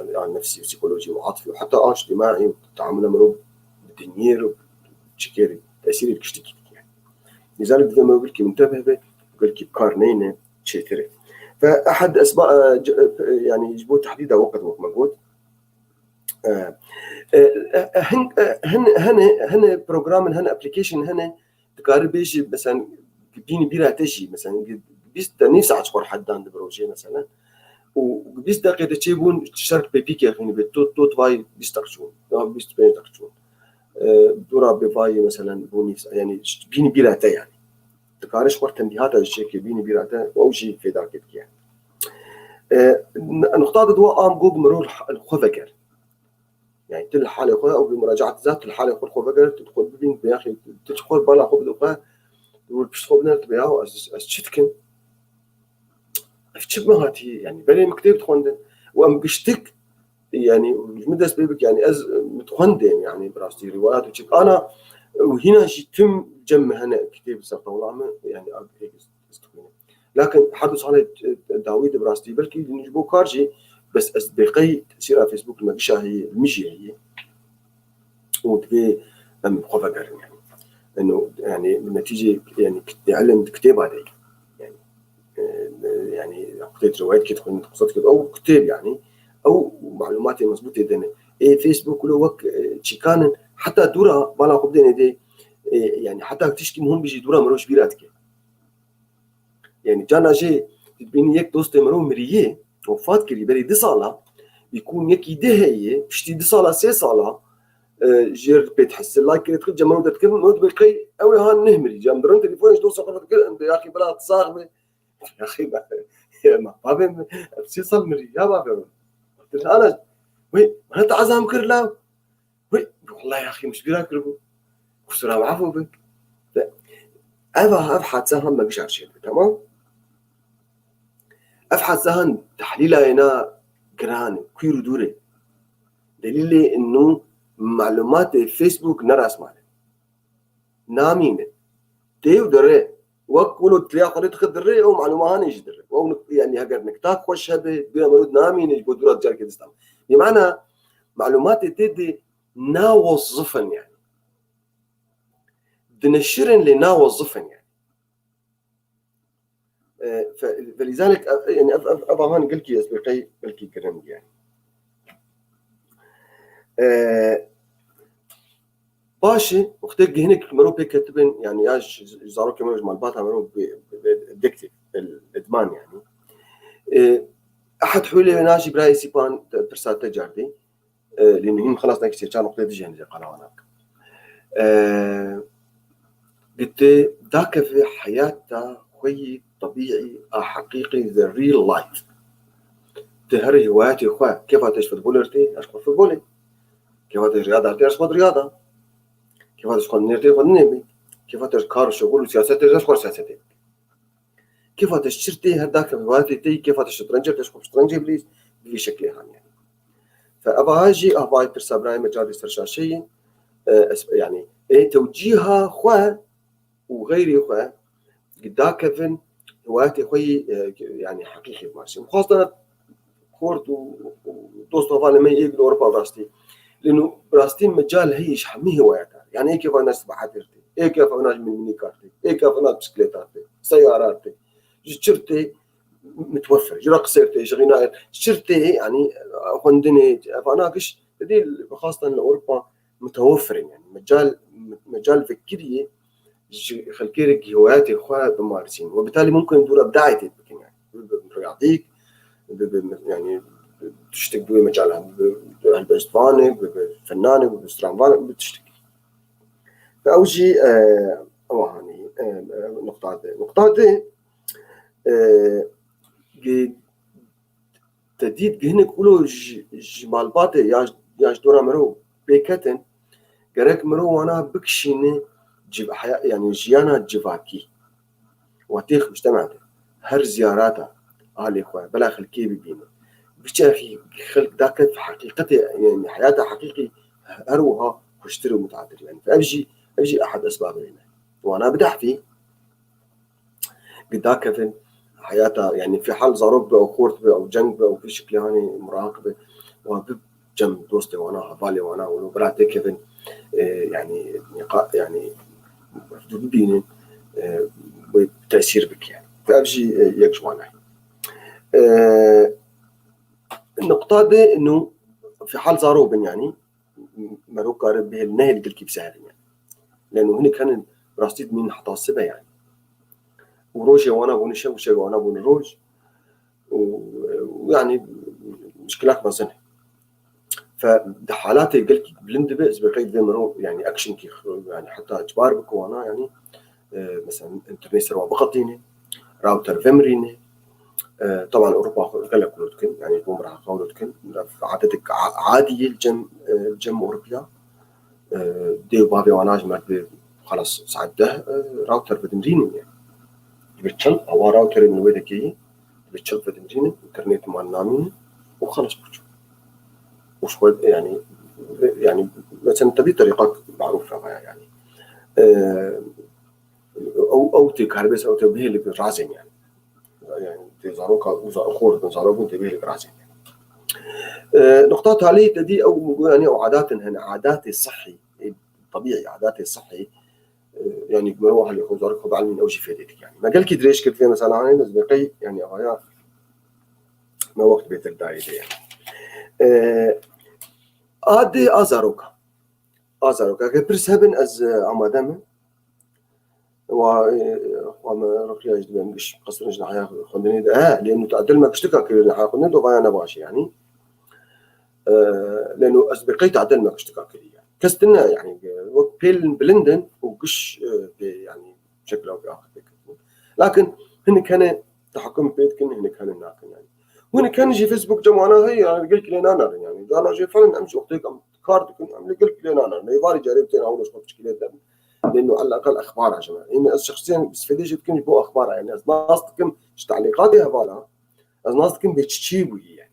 يعني نفسي وسيكولوجي وعاطفي وحتى اجتماعي وتعامله مروي بالدنيير وشكيري تأثير الكشتكي يعني لذلك زي ما بقول لك منتبه به بقول لك بقارنين شيء فأحد أسباب يعني يجبوا تحديدا وقت موجود هن بروجرام هن ابلكيشن هن تقارب بيجي مثلا بيني بيرا تجي مثلا بيست نفسي أشكر حد عند بروجي مثلا وبيست دقيقة تجيبون تشارك بيبيك يعني بتوت فاي بيسترشون بيست بيسترشون دورا بفاي مثلا بوني يعني بيني بيرا يعني تقارش وقت تنبيهات الشيء بيني بيرا أو شيء في ذاك يعني نقطة دواء جوج مرور الخفقر يعني تل حالة أخرى أو بمراجعة ذات الحالة أخرى خفقر تدخل بين يا أخي تدخل بلا خب دقة تقول بشخبنا تبيعه أشتكن أفتش بهاتي يعني بلي مكتب تخوندن وأم قشتك يعني مدرس بيبك يعني أز متخوندن يعني براستي روايات وشك أنا وهنا تم جمع هنا كتاب سقط والله يعني هيك استخدمه لكن حدث على داوود براستي بلكي نجيبو كارجي بس أصدقائي تأثير على فيسبوك المقشة هي المشي هي وتبي أم خفقر يعني إنه يعني بالنتيجة يعني علم كتاب هذا يعني كتاب روايات كده قصات كده أو كتاب يعني أو معلومات مضبوطة دنا فيسبوك له وقت شكان حتى دورة بلا خبدنا دي يعني حتى تشكي مهم بيجي دورة مروش بيراتك يعني جانا جي تبيني يك دوست مرو مريه وفات كري بري دي صالة يكون يكي دهية بشتي دي صالة سي صالة جير بتحس اللايك كده تخرج جمرو تتكلم نود بالقي أو هان نهمري جامدرن تليفونش دوس قفت كده أنت يا أخي بلا تصاغمة يا أخي ما بابي بسيصل مري يا بابي قلت أنا وي أنا تعزم كرلا وي والله يا أخي مش بيراكلوا وسلام عفو بك أبحث سهم ما بيشعر شيء تمام أبحث سهم تحليلها هنا جران كيرو دوري دليلي إنه معلومات فيسبوك نراس ماله نامين تيو دري وكلو تلاقي قريت خد دري أو معلومة هاني يجي دري أو يعني هجر نكتاك خوش هذا بينا مرود نامين يجي دورات جارك تستعمل بمعنى معلومات تدي ناوظفن يعني دنشرن لناوظفن يعني فلذلك يعني أبا هان قلت لي أسبقي بلكي كرم يعني باشي وقتك هناك مرو بكتبن يعني ياش زارو كمان جمال باتا مرو بدكتي الإدمان يعني أحد حولي ناشي براي سيبان برسات تجاردي لأنه هم خلاص نكسي كان وقت تجي قنوانك قلت ذاك في حياته خوي طبيعي حقيقي the real life تهري هواياتي أخوة كيف تشفت بولرتي أشكر في بولي كيف تشفت رياضة أشكر رياضة كيف تشكر نيرتي أشكر نيمي كيف تشكر شغل وسياسة أشكر سياسة كيف تشتري هذاك هواياتي تي كيف تشترنجر أشكر شترنجر بليز بلي شكلي يعني فأبا هاجي أبا ترسى براي مجال استرشاشية يعني توجيهها أخوة وغيري أخوة قداك كيفن هواياتي أخوي يعني حقيقي ماشي وخاصة كورت ودوست طفال ما يجي أوروبا براستي لأنه براستي مجال هي حميه هواياتها يعني إيه كيف الناس بحاترتي إيه كيف الناس من مينيكارتي إيه كيف الناس بسكليتاتي سياراتي جرتي متوفر جرا قصيرتي شغينا شرتي يعني خندني فاناقش بدي خاصه لاوروبا متوفرين يعني مجال فكريه خلكيرك هواياتي اخوات بمارسين وبالتالي ممكن ندور ابداعتي يعني يعطيك يعني تشتغل بمجالها بالبستفانك بالفنانك بالسترانفانك بتشتغل فأوجي هاني نقطة دي تديد جهنك كله جمال باطي ياش دورا مرو بيكتن جرك مرو وانا بكشيني جيب حياة يعني جيانا جيفاكي واتيخ مجتمعته هر زياراتها أهلي إخوة بلا خلكي ببينه بشافي خلق ذاك في حقيقته يعني حياته حقيقي هروها واشتري متعدد يعني فأبجي أحد أسباب هنا وأنا بدح فيه قداك في حياته يعني في حال ضرب أو خورت أو جنب أو في شكل يعني مراقبة وبب جنب دوستي وأنا حبالي وأنا ولبراتي كيفن يعني ببينين بتأثير بك يعني فأبجي يكشوانا النقطة دي إنه في حال ضروب يعني مروك قارب به النهي اللي قلت بسهل يعني لأنه هنا كان راستيد من حتعصبها يعني وروجي وأنا بون الشيء وشيء وأنا بون الروج ويعني مشكلات ما زنه فحالاتي قلت بلند بئس بقيد ذي مرو يعني أكشن كي يعني حتى إجبار بك وأنا يعني مثلا إنترنت سروا بقطيني راوتر فيمريني طبعا أوروبا قلق كلودكن يعني بومرها قولودكن عددك عادي الجم أوروبيا ديو بابي واناج مرد خلاص سعده راوتر بدمرين يعني بتشل أو راوتر من ويدكي بتشل بدمرين إنترنت مع نامين وخلاص بتشل وشوي يعني مثلا تبي طريقة معروفة يعني أو تكهربس أو تبيه اللي برازين يعني تزاروك وزارخور تزاروك تبيه اللي برازين نقطة هذه تدي أو يعني أو عادات هنا عاداتي الصحي طبيعي عاداتي الصحي يعني مروح اللي يخوض ذلك خضع من أوجي فيديتك يعني ما قال كدريش كل فيه مثلا عني بس بقي يعني أغايا ما وقت بيت الداعي دي يعني آدي أزاروكا كبرس هبن أز عمادم وما رقيا يجدبه مش قصر نجنا حياة خندني ده لأنه تعدل ما كشتكا كل حياة خندني ده غايا نباشي يعني لأنه أسبقي تعدل ما كشتكا كل يعني كستنا يعني وقت بيل بلندن وقش يعني بشكل أو بآخر لكن هن كان تحكم بيتكن هن كان ناكن يعني وهن كان يجي فيسبوك جمعنا هي يعني قلت لنا أنا يعني أنا جي فعلا أمشي وقتك أم كارد كن أم قلت لنا أنا يبالي جربتين أو نشوف مشكلة لأنه على الأقل أخبار يا جماعة يعني شخصيا بستفيدش تكون يبغوا أخبار يعني ناس تكون تعليقاتها بالها ناس تكون بتشيبوا يعني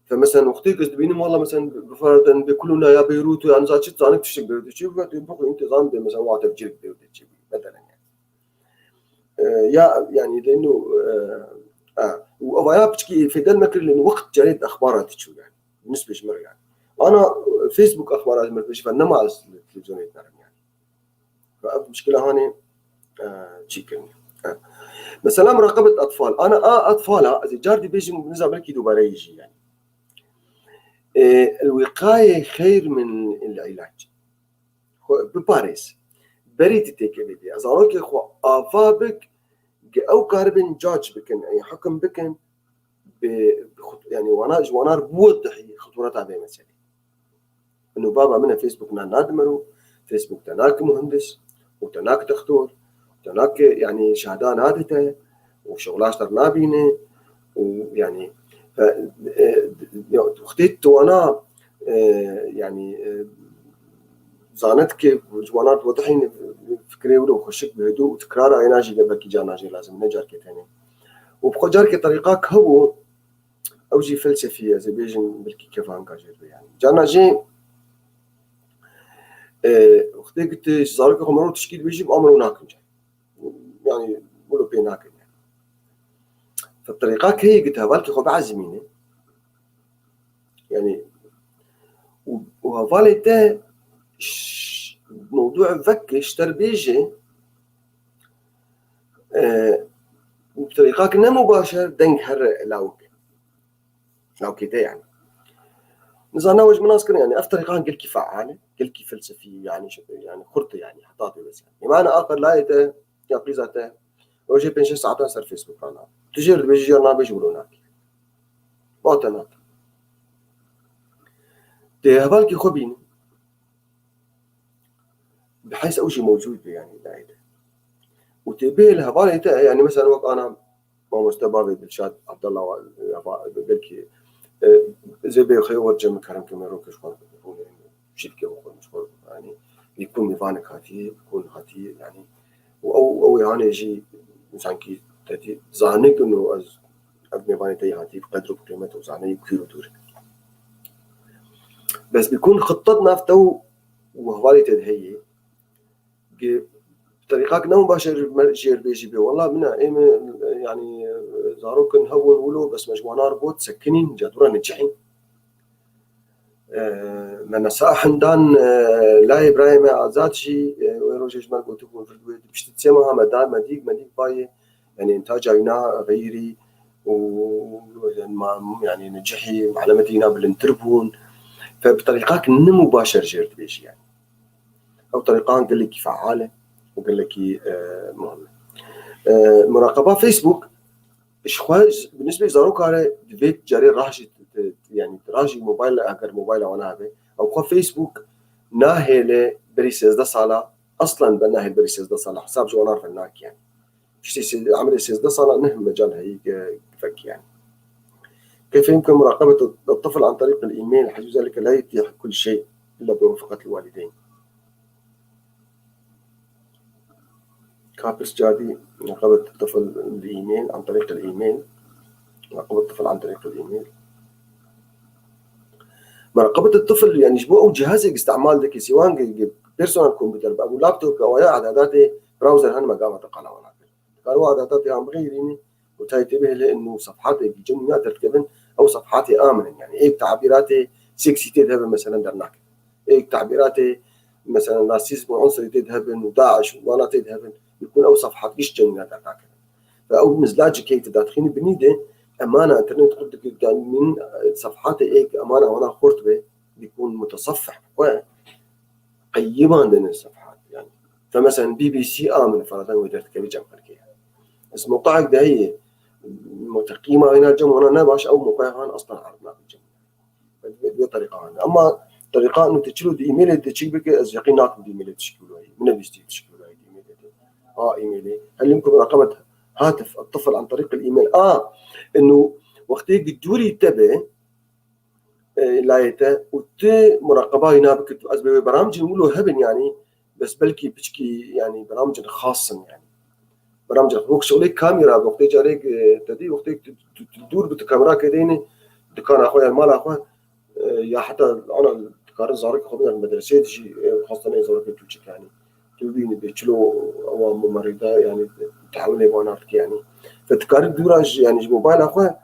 فمثلا وقتك تبيني والله مثلا بفرضا بكلنا يا بيروت يعني زاتشت زانك تشتغل بيروت تشيبوا تبغوا أنت زان مثلا واتف جيل بيروت تشيبوا مثلا يعني يا يعني لأنه وأبغى بتشكي في دل مكر لأنه وقت جريد أخبارات تشوف يعني بالنسبة لمر يعني أنا فيسبوك أخبارات ما بشوفها إنما على التلفزيون يتنرم يعني فمشكلة هاني تشيكن مثلا مراقبة أطفال أنا أطفالها إذا جاردي بيجي بالنسبة لك دوباره يجي يعني الوقاية خير من العلاج بباريس بريد تكبيدي أزاروك إخوة أفابك أو كاربن جاج بكن أي حكم بكن يعني وانا بوضح خطورتها بين مسألة إنه بابا من فيسبوك نادمرو فيسبوك تناك مهندس وتناك دكتور تناك يعني شهادة نادته وشغلاش نابينه ويعني اختيت وانا يعني زانتك جوانات وضحين فكري ولو خشك بهدوء وتكرار عيناجي قبل كي جاناجي لازم نجار كتاني وبقى جار كطريقاك هو أوجي فلسفية زي بيجن بالكي كيف هنكاجر يعني جاناجي اختي قلت زارك خمرو تشكيل بيجي بأمره ناكن يعني ولو بيناكن يعني فالطريقاك هي قلتها بالك خو بعزمينه يعني وهفالي ده موضوع فكش تربيجي وبطريقة كنا مباشر دنك هر لاو كده يعني نظرنا وجه مناسكن يعني أفترقان قل كي فعالة قل كي فلسفي يعني يعني خرطة يعني حطاطي بس يعني معنى آخر لا يته يقضي ذاته وجه بين 6 ساعات صار فيسبوك أنا تجير بيجيرنا بيجولوناك باطنات ده بالك خبين بحيث أوجي موجود يعني لا يته وتبيه لها بالي يعني مثلا وقت أنا ما مستبابي بالشات عبد الله بالكي زي بيخي ورجع مكرم كميروك شوار يكون شركة وكل مشوار يعني يكون ميفانك هاتي يكون هاتي يعني أو يعني يجي مثلا كي تأتي زانك إنه از ميفاني تي هاتي بقدر بقيمته وزانك كيلو دور بس بيكون خطتنا في تو وهوالي تدهية بطريقة كنا مباشر جير بيجي بي والله منا يعني زاروك نهون ولو بس مجموعنا ربوت سكنين جاتورا نجحين من ساحن دان لا إبراهيم آزادشي ويروجش مال قلتوا في الويد مش تتسمى مدان مديك باي يعني إنتاج عينا غيري يعني نجحي وعلامتينا بالانتربون فبطريقة نمو مباشر جيرت بيجي يعني أو طريقة قال لك فعالة وقال لك مهمة مراقبة فيسبوك إشخاص بالنسبة لزاروك على ديفيت جاري راجي يعني راجي موبايل أجر موبايل وانا هذا أو خو فيسبوك ناهله بريسيز ده صالة أصلا بناهل بريسيز ده صالة حساب جوانار فناك يعني شيء عمل سيز ده صالة نهم مجال هي فك يعني كيف يمكن مراقبة الطفل عن طريق الإيميل حيث ذلك لا يتيح كل شيء إلا بموافقة الوالدين كابس جادي مراقبة الطفل بالإيميل عن طريق الإيميل مراقبة الطفل عن طريق الإيميل مراقبة الطفل يعني شبو أو جهازك استعمال ذكي سواء بيرسونال كمبيوتر أو لابتوب أو إعدادات براوزر هن مقامة قناة ولا قالوا إعدادات عم غيرين وتنتبه لأنه صفحاتي بجميع تركبن أو صفحاتي آمنة يعني إيه تعبيراتي سكسي تذهب مثلا درناك إيه تعبيراتي مثلا ناسيزم وعنصري تذهبن وداعش وانا تذهبن يكون أو صفحات إيش جميع درناك فأو مزلاج كي تدخلني بنيده أمانة إنترنت قلت من صفحات إيه أمانة وأنا خرطبة بيكون متصفح وقيما من الصفحات يعني فمثلا BBC آمن فرضاً ودرت كبي جنب الكيان بس موقعك ده هي متقيمة هنا الجمع أنا باش أو موقعها أصلاً عرضنا بالجمع بطريقة هنا أما طريقة إنه تشيلوا دي إيميل تشيل بك أزيقيناكم دي إيميل تشكلوا هي من بيستي تشكلوا هي دي إيميل إيميلي هل يمكن مراقبة هاتف الطفل عن طريق الإيميل إنه وقت يقدروا تبع لايته وت مراقبة هنا بكت أسباب برامج نقوله هبن يعني بس بلكي بتشكي يعني برامج خاصة يعني برامج وقت شغلك كاميرا وقت جاريك تدي وقت تدور بالكاميرا كديني دكان أخويا مال أخويا يا حتى أنا دكان زارك خبنا المدرسة تجي خاصة زارك توجك يعني تبيني بيشلو أو ممرضة يعني تعاوني بونارك يعني فتكار دوراج يعني موبايل أخويا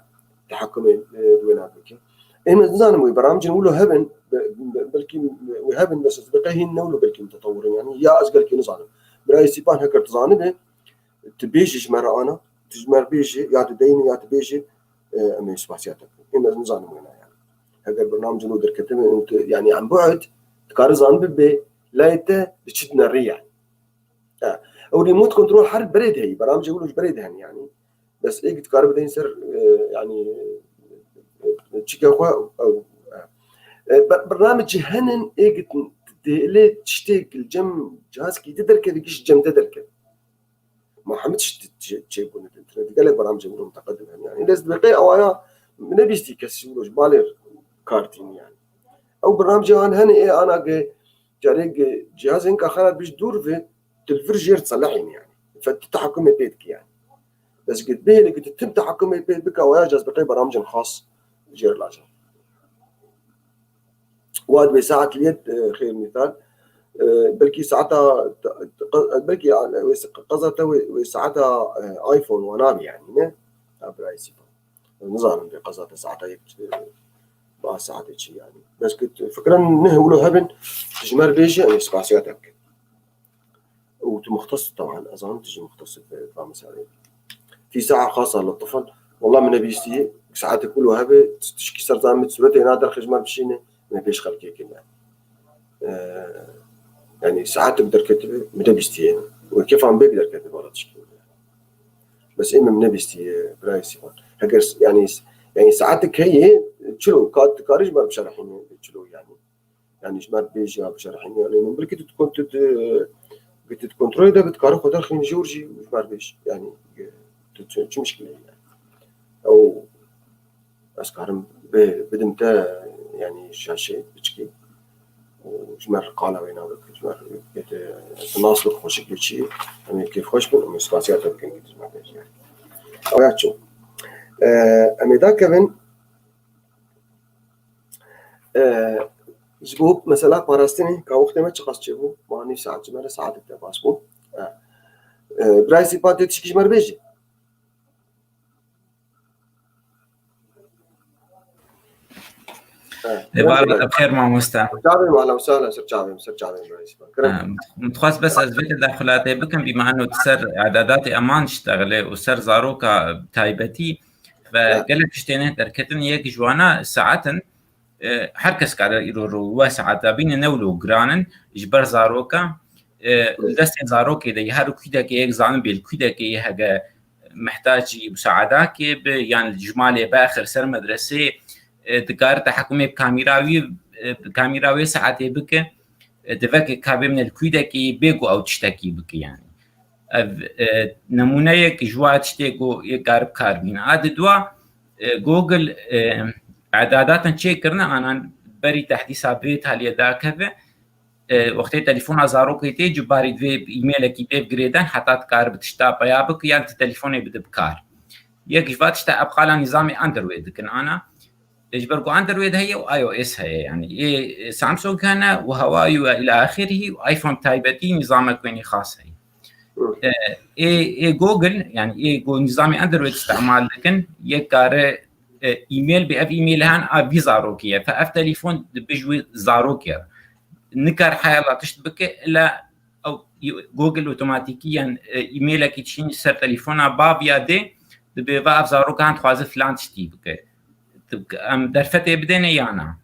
تحكم دوينات بك إما زانم برامج نقوله هبن بلكي وهبن بس بقيه نقوله بلكي متطورين يعني يا أزقل كي نزانم برأي سيبان هكر تزانمه تبيجي مرة أنا تجمر بيجي يا تدين يا تبيجي أما يسباسياتك إما نزانم هنا يعني هكر برنامج نقدر كتمه يعني عن بعد تكار زانم ببي لا يته بتشدنا الريع أو ريموت كنترول حرب بريد هي برامج يقولوا بريد يعني بس إيه تكار بدين سر يعني تشيكا أو برنامج هنن إيه تقلي تشتيك الجم جهاز كي تدرك بيجيش جم تدرك ما حمدش تشيبون الإنترنت قال لك برامج متقدم يعني لازم بقي أو أنا من بيستي كسيولوج بالير كارتين يعني أو برنامج هن إيه أنا جاري جهاز إنك أخذ بيش دور في تلفرجير تصلحين يعني فتتحكم بيتك يعني بس قد بيه قد تتم تحكم بيت بك أو يجهز بقي برامج خاص جير لاجل واد بساعة اليد خير مثال بلكي ساعتها بلكي قصته وساعتها ايفون ونام يعني نه ابراي سيفون نظام بقصته ساعتها با ساعتها شيء يعني بس كنت فكرا انه ولو هبن تجمر بيجي يعني سباسياتك ومختص طبعا اظن تجي مختص بمسائل في ساعة خاصة للطفل والله من بيستي ساعات كله هبه تشكي صار زعمت سورتي نادر خجمار بشينه ما بيش خلقي كنا يعني ساعات بقدر كتب من بيستي وكيف عم بقدر كتب والله تشكي بس إما من بيستي برايسي هكر يعني ساعاتك هي تشلو كارج ما بشرحين تشلو يعني جمار بيجي بشرحين يعني ممكن تكون بتكنترول ده بتكاره خدر خين جورجي وجمار بيش يعني شو مشكلة يعني أو أسكارم بدمتا يعني شاشة بتشكي وجمار قالة وين هذا جمار تناصل خوش كل شيء يعني كيف خوش من مسكاسيات ممكن جمار بيش يعني أو ياتشو أنا دا كمان جبوب مثلا باراستني كوقت ما تشخص جبو ما نفس ساعات جمال ساعات تباسبو برايسي باتي تشكي جمار بيجي دبار بخير مع مستع شعبي أهلا وسهلا سر شعبي برايسي متخصص بس أزبط الدخلات بكم بما أنه تسر إعداداتي أمان اشتغله وسر زاروكا تايبتي فقالك اشتينه تركتن يك جوانا ساعتن حركس قاعد يرو وساعات بين نولو جرانن جبر زاروكا دست زاروكي ده يهرو كده كي زانن بيل كده كي هذا محتاج مساعدة كي يعني الجمالة بآخر سر مدرسة تقار تحكمي بكاميراوي ساعتي بك دفك كابي من الكده كي بيجو أو تشتكي بك يعني نمونه یک جوات تشتكو يقارب كاربين عاد دوا جوجل اعدادات تشيك کرنا انا بري تحديث بيت هل يدا كذا وقت تليفون زاروكي تيجي باري دو ايميل كي بيف جريدان حتى تقارب تشتا بيابك يعني تليفوني بدبكار يك جوات تشتا ابقى نظامي اندرويد كن انا اجبركو اندرويد هي واي او اس هي يعني سامسونج كان وهواوي والى اخره وايفون تايبتي نظامك وين خاص هي جوجل يعني جو نظامي اندرويد استعمال لكن يكار ايميل باف ايميل هان ابي زاروكيه فاف تليفون بجوي زاروكيه نكر حيلا تشتبك الا او جوجل اوتوماتيكيا ايميلك تشين سر تليفونا بابيا دي بباف زاروكان تخواز فلان تشتيبك ام درفته بدنا يانا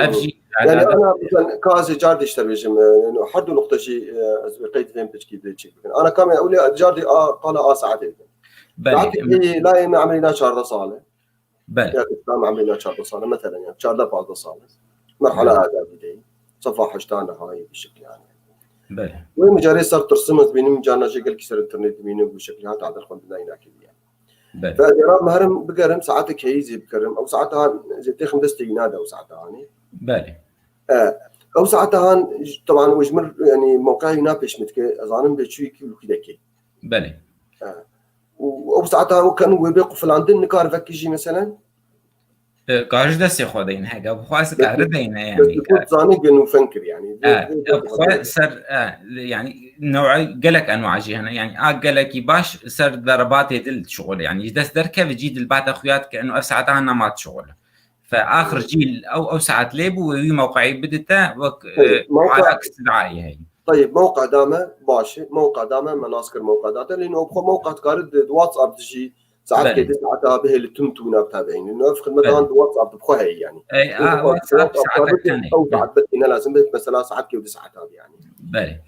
افجي يعني انا مثلا كازي جاردي اشتريجم انه حد نقطه شيء قيد فين بتشكي بتشكي انا كمان اولي جاردي قال ساعتين بلي لا ما عملنا شهر صاله بلي ما عملنا شهر صاله مثلا يعني شهر بعد صاله مرحله هذا بدي صفحه حشتانا هاي بشكل يعني بلي وين مجاري صار ترسمت بين مجانا شكل كسر الانترنت بينه بشكل هذا على الخن بدنا هناك يعني فجرام مهرم بقرم ساعتك هي زي بكرم او ساعتها زي تخم دستي ينادى او ساعتها يعني بلي او ساعتها طبعا وجمر يعني موقعي نابش متك اظن بتشويكي وكدكي بلي او ساعتها كانوا بيقوا في لندن نكار فكيجي مثلا قاعد دسي خدين حاجه بخواس قاعد دينا يعني بس كنت زانق انه فنكر يعني بخواس سر يعني نوع قلك انواع هنا يعني قلك باش سر ضربات يدل شغل يعني دس دركه بجيد البعض اخويات كانه ساعتها انا ما شغل فاخر جيل او ساعات ليبو وي موقعي بدته على استدعائي هي طيب موقع دامه باشا موقع دامه مناسكر موقع داتا لانه بخو موقع تقارد واتساب تجي ساعات كده ساعتها به اللي تمتونا بتابعين انه في خدمه عند واتساب بخو هي يعني واتساب ساعات او ساعات بدنا لازم مثلا ساعات كده ساعتها يعني بله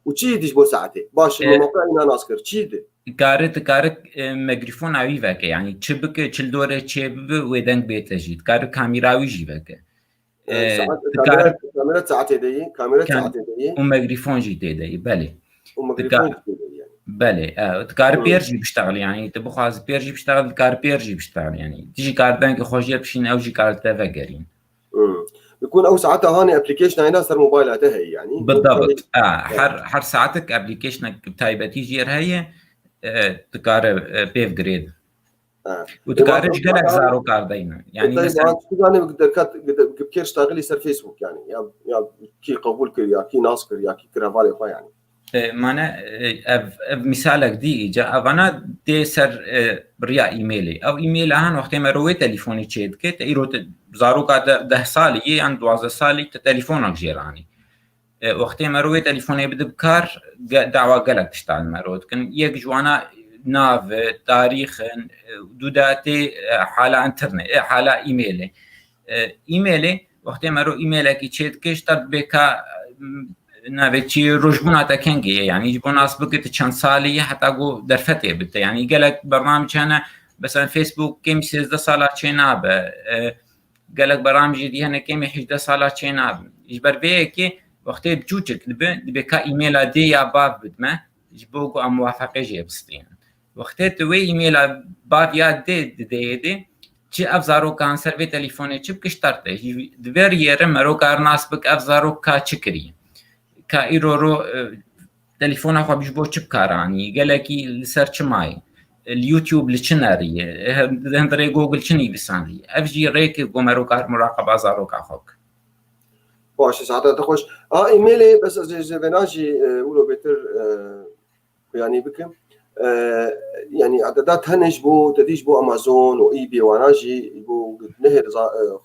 وشي ديش بو ساعتين باشا موقعنا ناسكر شي كارت ميكروفون اوي وك يعني تشبك تشل دوره تشب ودنگ بيتجيد كار كاميراوي جيبك كاميرا ساعتين دي كاميرا ساعتين دي وميكروفون جي دي بله وميكروفون بله تكار بيرجي بيشتغل يعني تبخاز بيرجي بيشتغل كار بيرجي بيشتغل يعني تيجي كار دنگ خوجيه بشين او جي كار تفكرين بيكون او ساعتها هاني ابلكيشن هنا صار موبايلاتها هي يعني بالضبط حر ساعتك ابلكيشنك بتايبتي جير هي تكار بيف جريد وتكارج قالك زارو كاردينا يعني مثلا انا بقدر بكير اشتغل يصير فيسبوك يعني يا كي قبول كي يا كي ناسكر يا كي كرافالي يعني مانا مثالك دي جا انا دي سر بريا ايميلي او ايميل هان وقت ما روي تليفوني تشيد كت ايرو زارو كا 10 سالي عند 12 سالي تليفونك جيراني وقت ما روي تليفوني بده بكار دعوه قالك تشتغل مرود كان يك جوانا ناف تاريخ دوداتي حالا انترنت حالا ایمیلی وقتی مرو ایمیل کی چیت کش تر بکا ناوچی روجبونا تکنگی يعني يجبون اسبقت چند سالیه حتی گو درفته بته يعني قالك برنامج هنا مثلا فيسبوك كم 16 ساله چناب قالك برامج دي هنا كم 11 ساله چناب يجبر بيكي وقتی بجوجك بکا ایمیل دی یا باف بدمه يجبوكو موافقه جيبستين وقتی توی ایمیل باف یا دی چی افزارو کانسر به تلفن چی بکشترته دور یه مرو کارناس بک افزارو کا چکری کا ایرو تلفن خو بیشبو چی کارانی گلکی لسرچ مای اليوتيوب لچناری هندره جوجل چنی بسانی افجی ریک گمرو کار مراقبه زارو کا خوک باشه ساعتها تخش ايميلي بس جبناجي ولو بيتر يعني بكم يعني عددات هنج بو تديج بو امازون واي بي واناجي بو نهر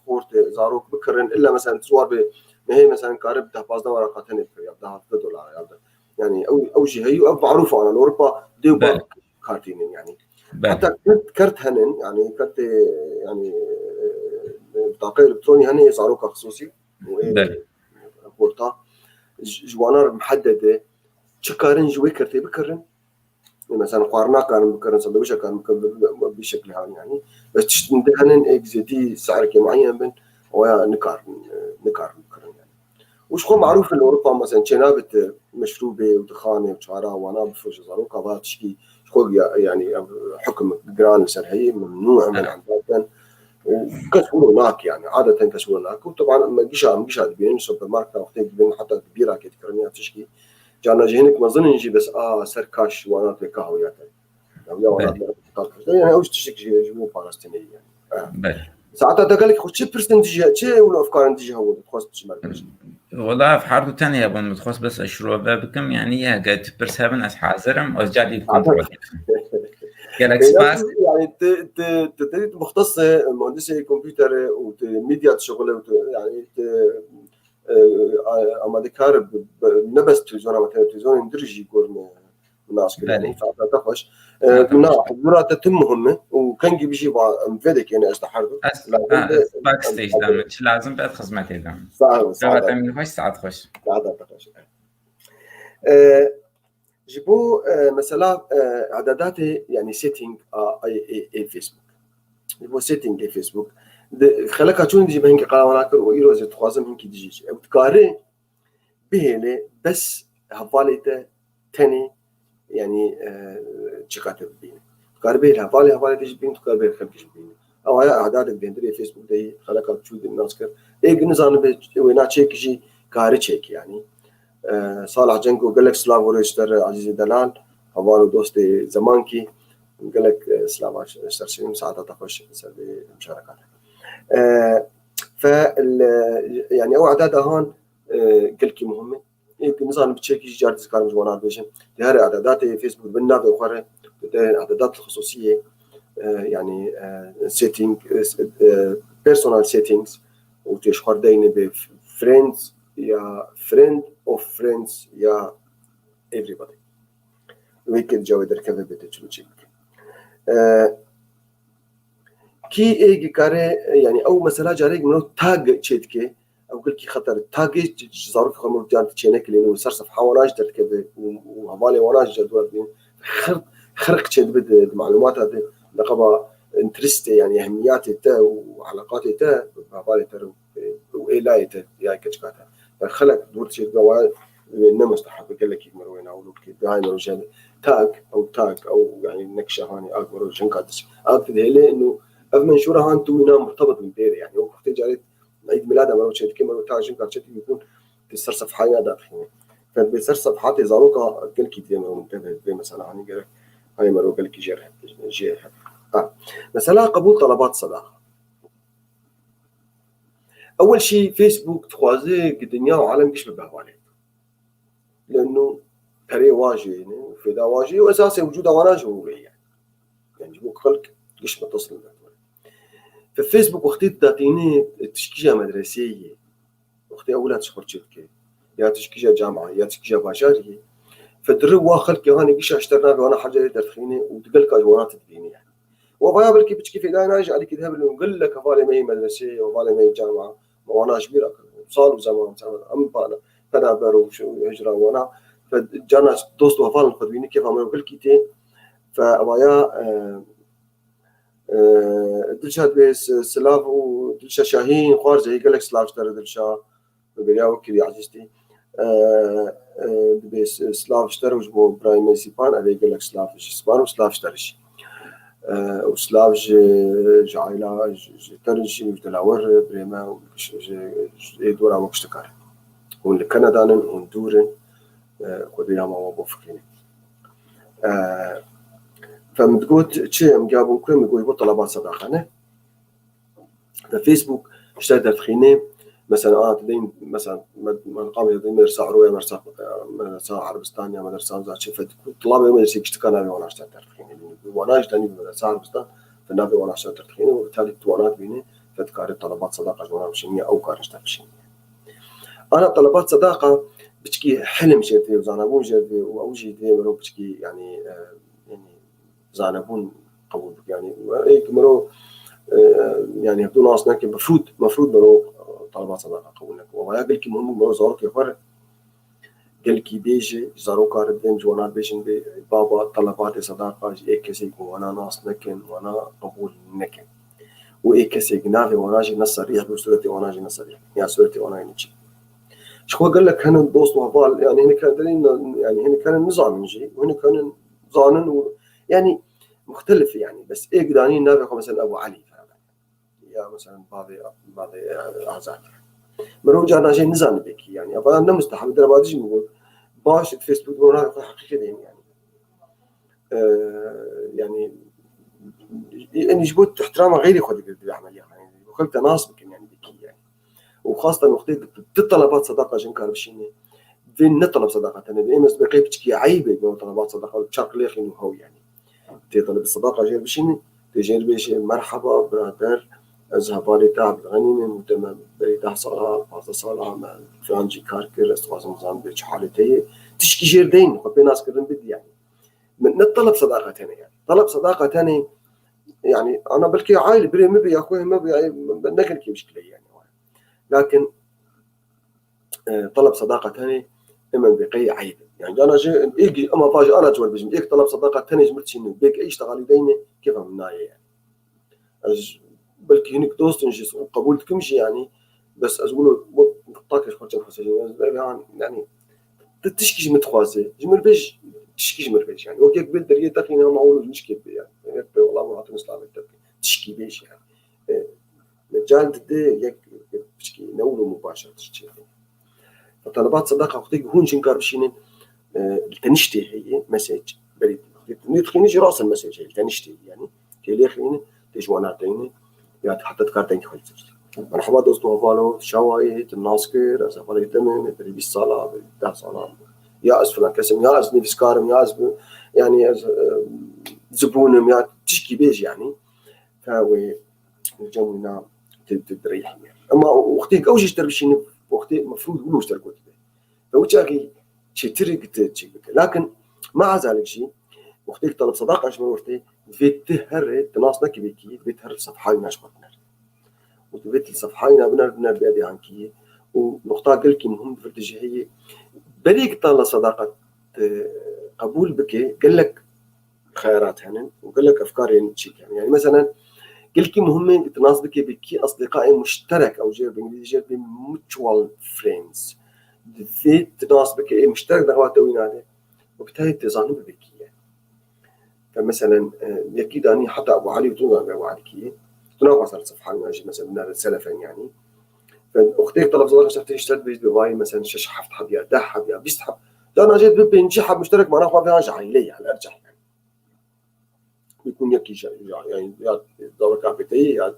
خورت زاروك بكرن الا مثلا صور ب هي مثلا قارب ده 15 ورقه هنج يبدا $10 يعني او شيء هي معروفه على اوروبا ديو كارتين يعني حتى كرت هنن يعني كرت يعني بطاقه الكترونيه هني زاروك خصوصي بورتا جوانار محدده شكارن جوي كرتي بكرن مثلا قارنا كان بكرن سندويشه كان بشكل هان يعني بس تشتندهن اكزيتي سعر معين بن ويا نكار بكرن يعني وش هو معروف ان اوروبا مثلا شنابت مشروبه ودخانه وشعراء وانا بفوج زاروكا باتشكي شو يعني حكم جران سرهي ممنوع من عندنا وكسبوا هناك يعني عادة كسبوا هناك وطبعا ما جيش بين السوبر ماركت وقتين بين حتى كبيرة كده كرنيات تشكي جانا جهنك ما ظن نجي بس سركاش وانا تكاهويات يعني اوش تشكي جمهور فلسطيني يعني ساعتها تقالك خش برسنتج شيء ولا افكار تجي هو تخص مركز والله في حرب ثانيه بون متخص بس اشرو بكم يعني يا قد برسابن اس حاضرم وجالي كنترول جالكسي باس يعني تدريب مختصه مهندسه كمبيوتر وميديا شغله يعني اما ذكر نبس تلفزيون مثلا تلفزيون درجي يقول الناس يعني فتخش منها حضورات تتمهم وكان بيجي مفيدك يعني استحرده باك ستيج دام لازم بعد خدمتي دام صح من خوش ساعات خوش تخش جيبوا مثلا اعدادات يعني سيتنج اي فيسبوك جيبوا سيتنج اي فيسبوك خلك تشون دي بهنك قنوات ويرو زي تخازم هنك ديجي وتقاري بهله بس حوالته تاني يعني تشكاتب بين تقاري بهله حوالي ديجي بين تقاري بهله خلكش بين او هي اعدادك بهندري فيسبوك دي خلك تشوف الناس كر اي نظام وينا تشيك جي قاري تشيك يعني صالح جنكو قال لك سلام وريشتر عزيزي دلال حوالو دوستي زمانكي قال لك سلام اشتر شيء مساعدة تخش نسوي مشاركات ف يعني او اعداد هون قلكي مهمه نظام بتشيك جار ذكر جوانات بيشن هذه اعدادات فيسبوك بالنافع وخره اعدادات الخصوصيه يعني سيتنج بيرسونال سيتنجز وتشخر دينه بفريندز يا فريند اوف فريندز يا everybody ويكد جوادر كذا بتشوفك كي ايجي كاره يعني او مثلا جاريك منو تاج تشيتكي او قلكي خطر تاج صاروا في خمر جانت تشينك لانه صار صفحه وناج تركب وهوالي وناج جدول بين خرق تشد بد معلومات هذه لقبه انترست يعني اهميات تا وعلاقات تا هوالي تر وايلاي تا يا كشكاتها خلق دور شيء جوال انه مستحب قال لك يمروين او لوكي هاي مرجان تاج او يعني نكشه هاني اكبر جنكاتس اكتب هله انه منشوره هان توينا مرتبط بالبيت يعني وقت جاري عيد ميلاد مرو شيء كما تاجن كارشت يكون تسر صفحه داخل فبيسر صفحات زاروكا قال كي ديما منتبه زي مثلا هاني قال هاي مرو قال كي جرح مثلا قبول طلبات صداقه اول شيء فيسبوك تخوازي الدنيا وعالم كيش بهوالي لانه تري واجي في دا واجي واساسا وجوده وانا جوي يعني جيبوك خلق كيش متصل فالفيسبوك وقتي تعطيني تشكيجة مدرسية وقتي أولاد شخور شركة يا تشكيجة جامعة يا تشكيجة باشارية فدروا خلك هاني قش اشترنا وانا حاجه تدخيني وتقلك اجوانات تديني يعني وبايا بالكي بتشكي في دايناج عليك ذهب نقول لك فالي ما هي مدرسه وفالي ما هي جامعه وانا كبير صار زمان ام بانا فانا برو شو هجره وانا فجانا دوست وفال القدويني كيف عملوا بالكيتين فابايا دلشا بس سلاف ودلشا شاهين خوار زي قال لك سلاف اشترى دلشا بقرياو كذي عزيزتي بس سلاف اشترى وجبو برايم سيبان عليه قال لك سلاف سيبان وسلاف اشتريش وسلاف جعيلا ترنشي وتلاور بريما يدور على مشتكار وإن كندا وندورن قدينا ما هو بفكرين فمتقول شيء مجابون كل يقول طلبات صداقة في فيسبوك اشتغل تخينه مثلا تدين مثلا مقام يدين مدرسة عروية مدرسة عربستان يا مدرسة ذات شيء فطلاب مدرسة اشتكى نبي وانا اشتغل تخينه وانا اشتغل مدرسة عربستان فالنبي وانا اشتغل تخينه وبالتالي توانات بيني فتكاري طلبات صداقة جوانا مشينية أو كاري اشتغل مشينية أنا طلبات صداقة بتشكي حلم جدي وزانبون جدي وأوجي دي مرو بتشكي يعني زانبون قبول يعني هيك مرو يعني بدون ناس ناكي مفروض مرو طلبات صداقة قبولك وما يقول كي مهم مرو زارك يفرق قال كي بيجي زارو كار بين جوانات بيجن بابا طلبات صداقة إيه كسي وانا ناس نكن وانا قبول نكن وإيه كسي جنافي وانا جي نص صريح بصورتي وانا جي نص صريح يعني صورتي وانا ينجي شو قال لك هنا الدوست وهبال يعني هنا كان دليل يعني هنا كان النظام يجي وهنا كان ظانن يعني مختلف يعني بس إيه قدانين نافع مثلا أبو علي يا مثلا بعض أعزائي مرو جانا شيء نظام بيك يعني أبغى أنا مستحب ترى ما تيجي نقول باش الفيسبوك وراها يقول حقيقة يعني يعني جبت احترام غيري خدي بالعملية يعني وكل تناسب يعني بيك يعني وخاصة وقت تطلبات صداقة جنكار بشيني فين نطلب صداقة أنا بإمس بقيت بتشكي عيبة من طلبات صداقة بشرق ليخي إنه هو يعني تطلب الصداقة جير بشيني تجير بيش مرحبا برادر أذهب على تعب الغنيمة متم بريده صلاة بعض صلاة مع فرانجي كاركر استواز نظام بيش حالتي تشكي جير دين قبل ناس كذا بدي يعني من نطلب صداقة تانية يعني طلب صداقة تانية يعني أنا بلكي عائلة بري ما بي أخوي ما بي نقل كي مشكلة يعني لكن طلب صداقة تانية إما بقي عيب يعني أنا جي إيجي أما فاج أنا جوال بجم إيك طلب صداقة تانية جمرت شيء بيك أي اشتغالي دينه كيف عملناه يعني بلكي هناك دوست نجس وقبول كم شيء يعني بس أقوله طاقة خرجة حسين يعني تشكي متخواسة جمر بيج تشكي جمر بيج يعني وكيف بالدرجة تقينا معقول مشكلة يعني والله ما عطني إسلام تشكي بيج يعني مجال تدي يك تشكي نقوله مباشرة تشكي فطلبات صداقة وقتي هون جنكار بشينين تنشتي هي مسج بريد ندخل نجي رأس المسج هي تنشتي يعني كلي خليني تجواناتين يعني حتى تكارتين خلصت مرحبا دوستو فالو شواي الناسكر أسفل يتمم بريد الصلاة بريد صلاة يا أسفل كسم يا أسني فسكارم يا أسف يعني زبونم يا تشكي بيج يعني فهو الجونا تدريح أما وقتي أوجي تربشين وقتي مفروض ولو اشتركوا به فوجاكي شيء تريق لكن مع ذلك شيء وقتي طلب صداقة عشان وقتي فيتهر تناصنك بيكي فيتهر صفحة ناشبتنا وتبيت الصفحة بنر بيدي عنكي ونقطة قلكي مهم في الاتجاهية بريك طلب صداقة قبول بك قال لك خيارات هنا وقال لك أفكار يعني مثلا قلكي مهمين تناسبك بكي أصدقائي مشترك أو جير بالإنجليزي جير mutual friends في تناسبك مشترك دعوات وين هذا وبالتالي تظن بكي يعني فمثلا يكيد أني حتى أبو علي وتنظر أبو علي كي تناقص على الصفحة ماشي مثلا من السلفين يعني فأختك طلب صداقة شفتي اشترت بيت بواي مثلا شش حفت حبيا ده حبيا بيستحب ده أنا جيت بنجحب مشترك مع ناخذ فيها جعيلية على أرجح يعني يكون يكي يعني يا دورة كابتي يا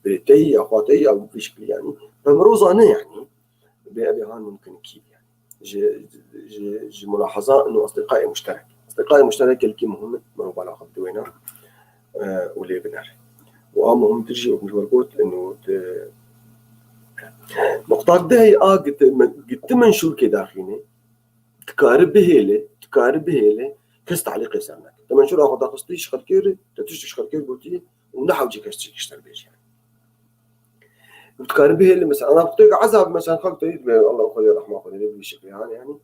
بريتي يا أخواتي أو في شكل يعني فمروزانة يعني بأبي هان ممكن كيف يعني جي ملاحظة إنه أصدقائي مشترك الكي مهم مروا على خط وينه وليه بنار وأهم ترجع وبنقول إنه نقطة ده هي قد منشور كداخلين تقارب بهيله كس تعليق يسمعك لما شو راح اخذ قصتيش خلكيري تتشتش خلكيري قلتي ونحاول جي كشتر بيش يعني وتقارب بهيله مثلا انا بطيق عذاب مثلا خلت الله خلي رحمه خلي بالشكل يعني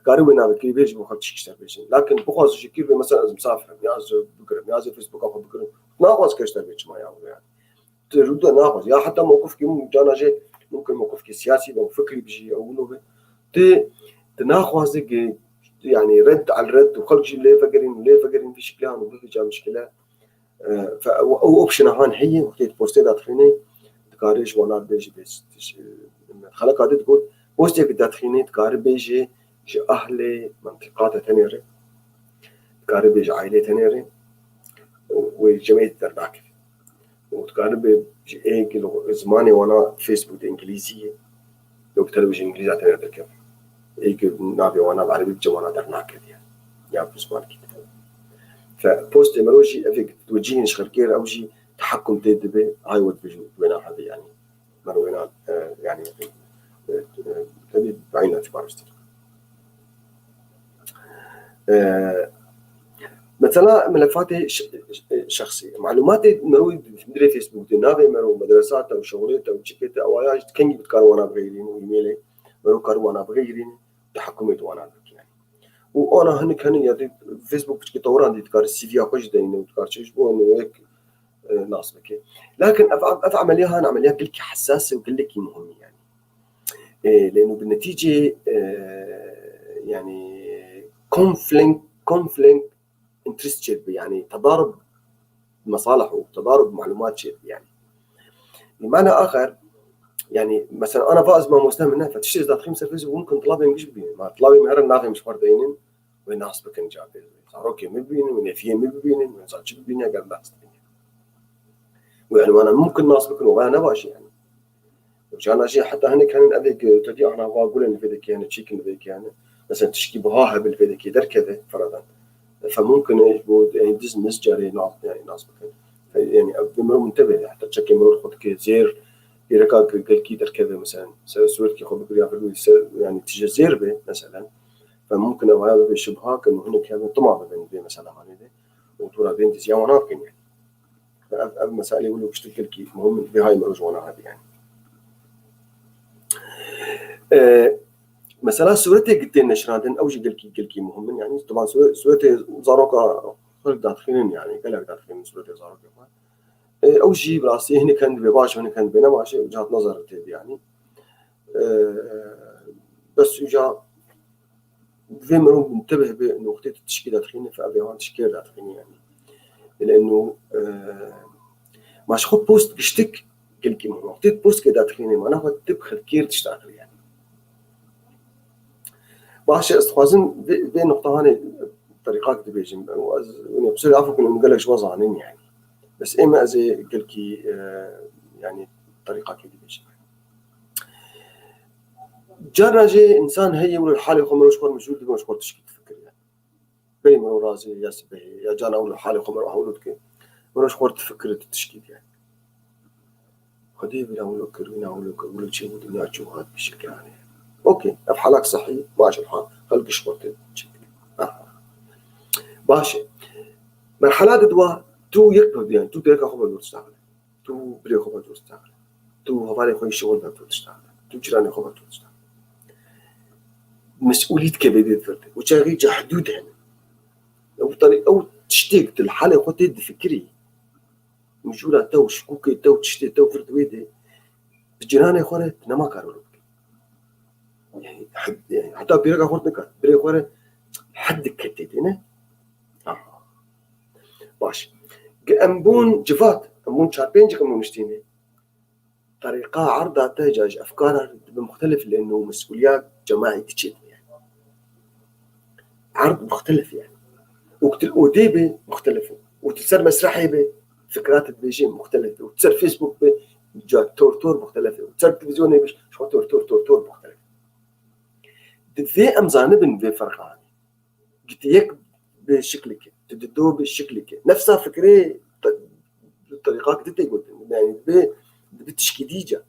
تقارب انا بكي بيج بو خلتش كشتر بيش لكن بخاص شي كيف مثلا مسافر ياز بكره ياز فيسبوك اخذ بكره ناقص كشتر بيش ما يعني ترد ناقص يا حتى موقف كي جانا جي ممكن موقف كي سياسي او فكري بيجي او انه تناقض يعني رد على الرد وخلق شيء ليه فقرين في شكلها وفي جا مشكله او اوبشن هان هي وقت بوستي داخليني تقاريش وانا بيجي بس خلق قاعد تقول بوستي داخليني تقاري بيجي اهل منطقات تنيري تقاري بيجي عائله تنيري وجمعيه درباك وتقاري بيجي ايه زماني وانا فيسبوك انجليزيه لو تلفزيون انجليزي تنيري كيف ايك نافي وانا العربي جوانا درناك يعني يا بسمان كده فبوست مروشي افيك توجيهن شخركير او شي تحكم تدبي هاي ود بيجو وين هذا يعني مروينا يعني تبي بعين اعتبار مثلا ملفاتي شخصيه معلوماتي مروي مدري فيسبوك نافي مرو مدرسات او شغلات او شيكت او اياج كنجي بتكارو وانا بغيرين وايميلي مرو كارو وانا بغيرين تحكمت وانا يعني وانا هنك يعني فيسبوك كي طوران دي تكار السي في اخوش داين وتكار شيش بو انه هيك ناس بك لكن عمليها انا عمليها قلك حساسه وقلك مهم يعني لانه بالنتيجه يعني كونفليكت انترست شيب يعني تضارب مصالح وتضارب معلومات شيب يعني بمعنى اخر يعني مثلا انا فاز ما مستهم منها فتشتري ذات خمسة فيسبوك ممكن طلابي مش بين ما طلابي مهر نافي مش فردينين والناس بكن جابين صاروكي مبين ونفيه مبين ونزاج مبين قال ناس ويعني وانا ممكن ناس بكن وانا باشي يعني وكان شيء حتى هني كان ابيك تجي انا بقول ان فيدك يعني تشيكن بيك يعني مثلا تشكي بها بالفيدك يدر كذا فرضا فممكن يعني ديزنس جاري ناس يعني ناس بكن يعني بمرو منتبه حتى تشكي مرو خد كي زير يركا قال كي در كذا مثلا سويت كي خد بقول يعني تجي زير به مثلا فممكن هذا بشبهات انه هنا كان طمع بين مثلا هذه وترى بين تزيان وناقين يعني فالمسائل يقولوا بشتكل كيف مهم بهاي مرجونا هذه يعني مثلا سورتي قلت لنا شرادن اوجي قال كي مهم يعني طبعا سورتي زاروكا خلق داخلين يعني قال داخلين سورتي زاروكا اوجي براسي هنا كان بباش هنا كان بينا ماشي وجهات نظر تبي يعني بس جاء في مرو منتبه بانه وقت التشكيل داخلين فابيوان تشكيل داخلين يعني لانه مش خو بوست بيشتك قال كي وقت بوست كده داخلين ما ناخذ تبخل كير تشتغل يعني باش استخوازن بين نقطه هاني طريقات دبيجن وانا بصير عفوا كنا نقول لك شو وضعين يعني بس اما زي قال كي يعني طريقه كده دبيجن جرى جي انسان هي ولا الحاله خمر وشكور مجهول مش كنت تشكي تفكر يعني بين مرو رازي يا سبه يا جانا ولا الحاله خمر اولدك مش كنت تفكر التشكيل يعني خديه بلا ولا كرينا ولا شيء ودنا هذا بشكل يعني اوكي افحالك صحي ماشي الحال خلق شغلتين باشا مرحلة دوا تو يكبر يعني تو تلقى خبر دور تشتغل تو بري خبر دور تشتغل تو هفالي خوي شغل دور تشتغل تو جيراني خبر دور تشتغل مسؤوليتك بديت فرد وشاغي حدود هنا او طريق او تشتيك الحالة خوتي تفكري مجولة تو شكوكي تو تشتي تو فرد ويدي الجيراني خوري نما كارولو يعني حد يعني حتى بيرجع خورتك بري خوري حد كتيت هنا باش أمبون جفات أمبون شاربين جك أمبون مشتيني طريقة عرضها تهجاج أفكارها بمختلف لأنه مسؤوليات جماعي تشيد يعني عرض مختلف يعني وديبة مختلفة وتسر مسرحي بفكرات البيجين مختلفة وتسر فيسبوك بجات تور مختلفة وتسر تلفزيون بيش شو تور مختلفة في أمزانة بين في فرقان قلت يك بشكلك تدو بشكلك نفسها فكرة الطريقات دي تقول يعني بتشكيديجة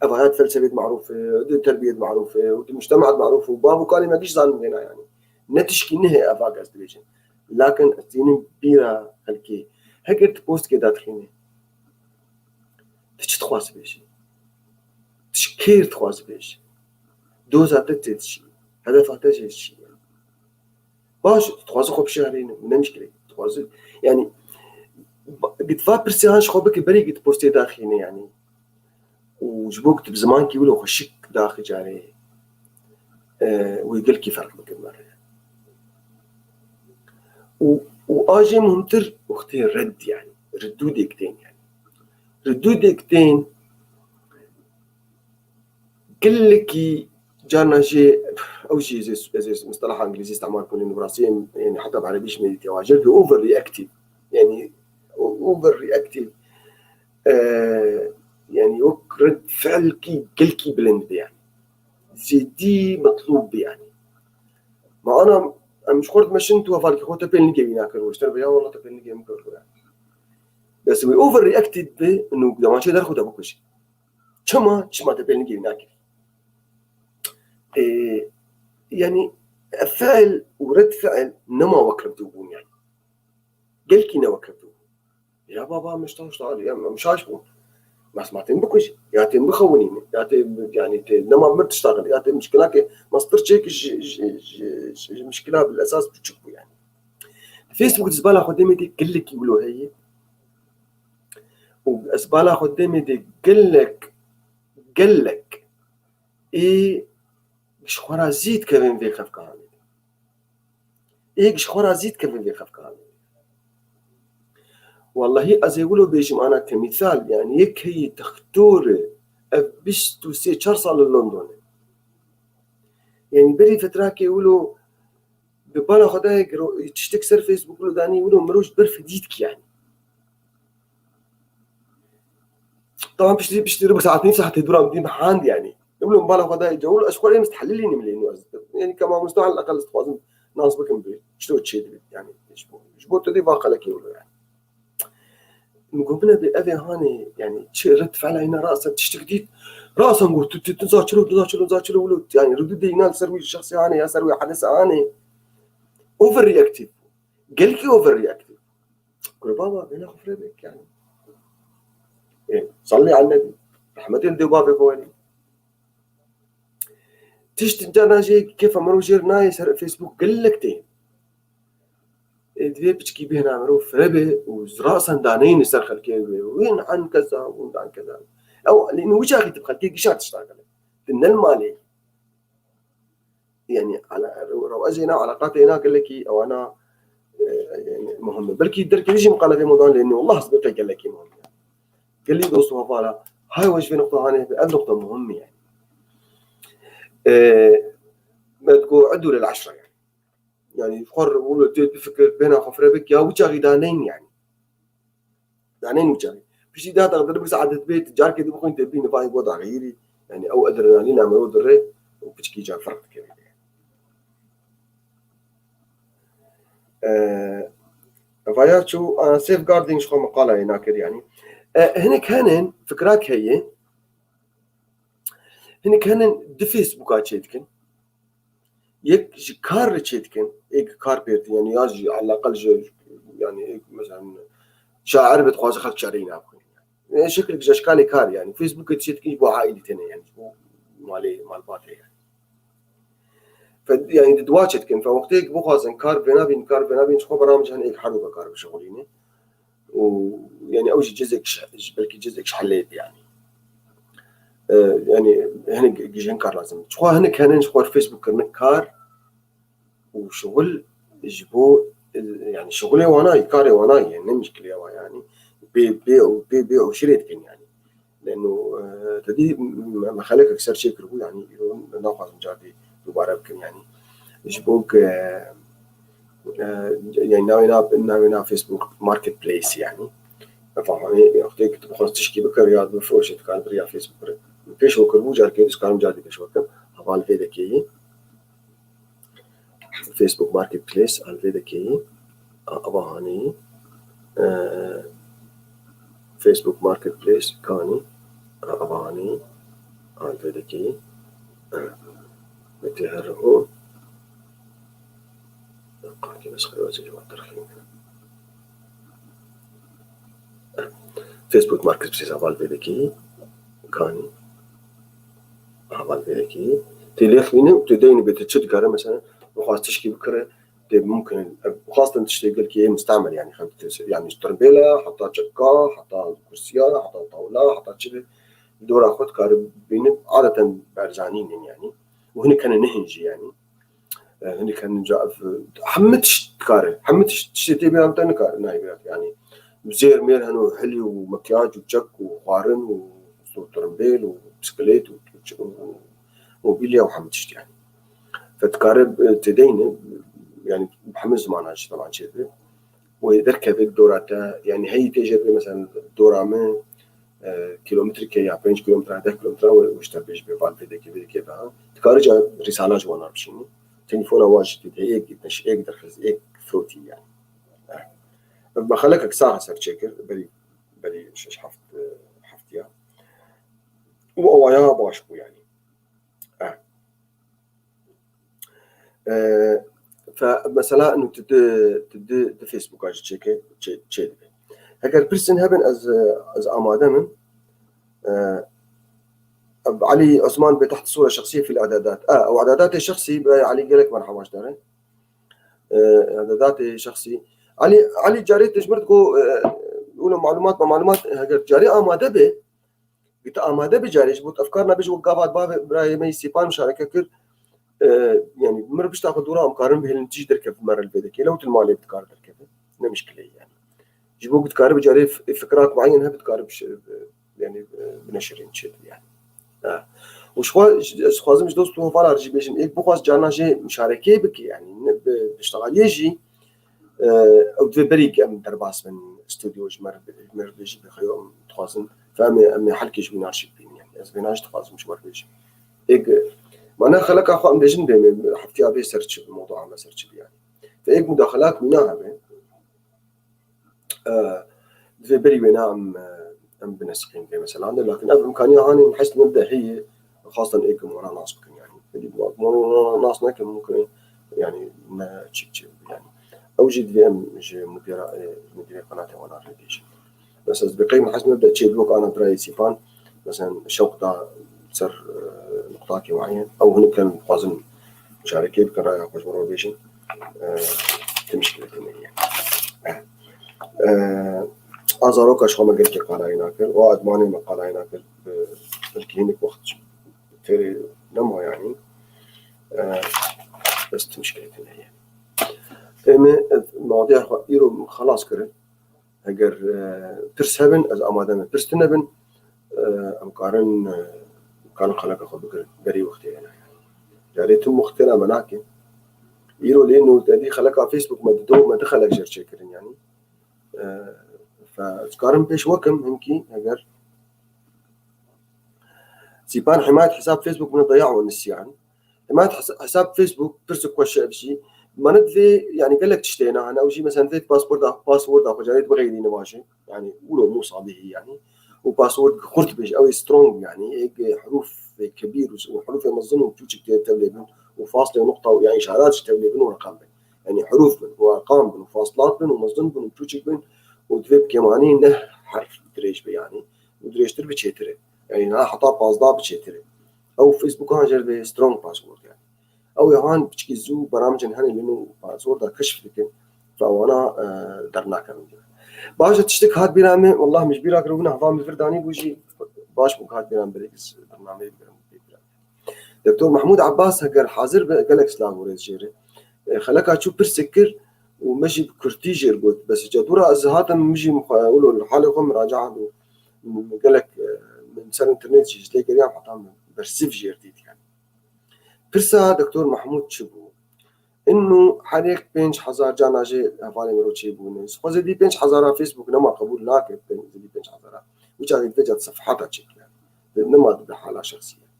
أفايات فلسفة معروفة، تربية معروفة، ومجتمعات معروفة، وبابو كالي ما جيش ظالم هنا يعني نتشكي نهي أفاق أستريجن، لكن أستيني بيرا هلكي هكرت بوست كده دخليني تش تخواس بيش تشكير تخواس بيش دوزا تتشي هدف تتشي باش تخواس خوب شهرين من مشكلة تخواس يعني قد فابرسي هانش خوبك بري قد بوستي داخليني يعني وجبوك بزمان كي ولو خشك داخل جاري ويقول كيف فرق بك المرة وآجي مهمتر واختير رد يعني ردو ديكتين يعني ردو ديكتين كلكي جانا شيء أو شيء زي مصطلح إنجليزي استعمال كوني براسي يعني حتى بعربيش ميدي تواجر في أوفر رياكتيف يعني أوفر رياكتيف يعني رد فعل كلكي بلند يعني زي دي مطلوب يعني ما أنا مش خورد مشنت وفالك خوته بين جيمي ناكر واشتري بيا والله تبين جيم كر يعني بس وي اوفر رياكتد بانه ده ما شيء دخل ده بكش شما تبين جيمي ناكر يعني فعل ورد فعل نما وكرتوبون يعني قال كي نوكرتو يا بابا مش طال يا مش عاجبون ما سمعتين بكش يا تم بخونين يا يعني نما ما تشتغل يا تم مشكلة مصدر شيك مشكلة بالأساس بتشوفه يعني فيسبوك زبالة قدامي دي كلك يقولوا هي وزبالة قدامي دي قلك إيه شخورا زيد كمان في خف كهاني إيه شخورا زيد كمان في خف كهاني والله أزي يقولوا بيجي معنا كمثال يعني يك هي تختور بيشتو سي شرصة للندن يعني بري فترة كي يقولوا ببالا خداي تشتك سر فيسبوك يقولوا داني يقولوا مروج برف ديتك يعني طبعا بيشتري ربع ساعات نفسها حتى يدور عندي محاند يعني يقولوا مبالغ خداي جول أشكال مستحللين مليون يعني كمان مستوى على الأقل استفاضن ناس بكم بي شلو تشيد يعني شبو تدي باقة لك يقولوا يعني نقومنا بأذى هاني يعني رد فعل هنا رأسا تشتكديد رأسا نقول تزاچلو ولو يعني ردود ينال سروي الشخصي هاني يا سروي حدث هاني اوفر رياكتيف قالكي اوفر رياكتيف قول بابا بينا خفرة بك يعني إيه صلي على النبي رحمة الله بابك ولي تشتنجانا جي كيف امرو جيرناي سر فيسبوك قلكتين دي بتشكي بهنا عمرو فربه وراسا دانين سر خلكي وين عن كذا وين عن كذا او لانه وجهك تبقى كي قشات تشتغل ان المالي يعني على روازينا علاقاتنا قال لك او انا يعني مهم بلكي درك يجي مقاله في موضوع لانه والله صدق قال لك مهم يعني. قال لي دوست وفالا هاي وش في نقطه هاني النقطه مهمه يعني ما تقول عدوا للعشره يعني فخر ولا بفكر بينها خفره بك يا وجهي دانين يعني دانين وجهي فيش ده تقدر بس عدد بيت جار كده بكون تبين فاي وضع غيري يعني او ادرينالين عملوا دري وبتشكي جار فرق كده فايات شو سيف جاردينج شو مقالة هناك يعني هنا كانن فكراك هي هنا كانن دفيسبوك تشيتكن يك كار تشيتكن إيك كار بيرت يعني يجي على الأقل يعني مثلا شاعر بتخواز خلق شعرين يعني شكل جشكاني كار يعني فيسبوك تشيتكن يبغى عائلتين يعني مالي مال باتي يعني يعني دواجت كن فوقتك بخوازن كار بينا شو برامج هن إيك حلو بكار بشغلينه ويعني أوجي جزء بلكي جزء حليت يعني يعني هنا جيجين كار لازم شو هنا كان شو فيسبوك كار وشغل يجبو يعني شغلي وانا كاري وانا يعني مشكلة يعني بي وشريت كن يعني لأنه تدي ما خليك أكثر شيء كربو يعني ناخذ مجادي دوباره بكن يعني يجبوك يعني ناوينا فيسبوك ماركت بليس يعني فهمني أختي كنت بخلص تشكي بكريات بفروشة كان بريا فيسبوك كيش هو كربو جار كيس كان مجادي كيش وكم هوال في ذكي فيسبوك ماركت بليس هال في ذكي أباهاني فيسبوك ماركت بليس كاني أباهاني الفيديكي متهرهو قاكي بس خلواتي جوات ترخيم فيسبوك ماركت بسيس عبال فيديكي كاني عبال فيديكي تليخيني وتديني بتتشد كاره مثلا وخاص تشكي بكره ممكن خاصة تشتغل كي مستعمل يعني يعني تربيلة حتى شقة حتى كرسية حتى طاولة حتى كذا دور أخذ كارب بين عادة بارزانين يعني وهنا كان نهنجي يعني هنا كان جاء حمتش كاره حمتش تشتي بيان تاني كاره نايبات يعني زير مير هنو حلي ومكياج وشك وقارن وتربيل وبسكليت وموبيليا وحمتش يعني فتكارب تدين يعني بحمل زماناش طبعا شيء ويركب دوراتها يعني هي تجربة مثلا دورة من كيلومتر كي يا 5 كيلومتر 10 كيلومتر واشتبيش ببال فيديك بها تكارج رسالة جوانا بشيني تليفون واجد هيك مش هيك درخز هيك فروتي يعني بخلك ساعة صار تشيكر بري شش حفتيا وأوايا باشكو يعني فمثلا انه تد فيسبوك اج تشيك هكذا برسن هبن از اماده من علي عثمان بتحت صوره شخصيه في الاعدادات او اعداداتي الشخصي علي قال لك مرحبا اشتغل اعداداتي شخصي علي جاري تجمرتكو يقولوا معلومات هكذا جاري اماده به قلت اماده بجاري جبت افكارنا بيجوا قابات باب براي مي سيبان مشاركه كل يعني مر باش تاخذ دورة مقارن به تيجي تركب مرة الفيديكي لو تلمالي بتقارب تركبه ما مشكلة يعني جيبوك تقارب جاري فكرات معينة بتقارب يعني بنشرين شيء يعني وش خوازم مش دوستو فالا رجي بيجن إيك بخواز جانا جي مشاركة بك يعني بشتغل يجي أو تبريك أم درباس من استوديوج مر بيجي بخيوم تخوازم فأمي حلكي جبين عرشبين يعني إذا بيناش تخوازم مش مر بيجي إيك معناها خلك أخوان بيجن بين حفتي أبي سيرتش بالموضوع ما سيرتش يعني فإيك مداخلات منها بين في بري بينا أم بنسقين في مثلا لكن بإمكانية هاني نحس نبدأ هي خاصة إيك مرة ناس ممكن يعني بدي مرة ناس ناكل ممكن يعني ما تشيك يعني أوجد في أم مدير قناة وانا ريديش بس بقيم حس نبدأ تشيل بلوك أنا براي سيفان مثلا الشوق ده صار نقطاكي معين أو هنا كان قازم مشاركة بكرة رأي أخوش مرور بيشن تمشكلة يعني أزاروك أشخاص ما قلت قال ناكل وأدماني ما قال ناكل بالكينك وقت تري نما يعني بس تمشكلة هي إما مواضيع يرو خلاص كره أجر ترسبن از أمادنا ترستنبن أمقارن كان خلق أخذ بكرة بري وقتي يعني جاريتم مختلفة مناكي يرو لأنه تدي خلقها فيسبوك ما دخل أجر شكرين يعني فكارن بيش وكم هنكي أجر سيبان حماية حساب فيسبوك من الضياع والنسيان حماية حساب فيسبوك برسك وشيء بشي ما ندفي يعني قال لك تشتينا أنا أو شيء مثلا فيت باسورد أخو جاريت بغيري نماشي يعني قولوا مو صعبه يعني وباسورد خرط بيش أو سترونج يعني هيك حروف كبير وحروف يمظنهم بتوجي كتير توليبن وفاصلة ونقطة يعني إشارات توليبن ورقم يعني حروف من وأرقام من وفاصلات من ومظن من وبتوجي من ودفيب كماني نه حرف دريج يعني ودريج تربي تشتري يعني أنا حطها بازدا بتشتري أو فيسبوك هاجر بسترونج باسورد يعني أو يهان بتشكيزو برامج هني لأنه باسورد كشف لكن فأنا درناك من ده باش تشتك هاد برنامج والله مش بيراك رونا هفام الفرداني بوجي باش بوك هاد برنامج بريكس برنامج دكتور محمود عباس هكر حاضر بجالكس لاغوريز جيري خلك تشوف برسكر ومشي بكرتيجر قلت بس جاتورا از هذا مشي مقولوا الحاله كم مراجعه قال لك من سنه انترنت جيت لي حطام برسيف جيرتيت يعني برسا دكتور محمود شبو انه حريق بينش حزار جانا جي هفالي مروتشي بونس خوزي دي بينش حزارة فيسبوك نما قبول لاك دي بينش حزارة وجاي فيجات صفحاتها تشيك يعني نما بحالة شخصية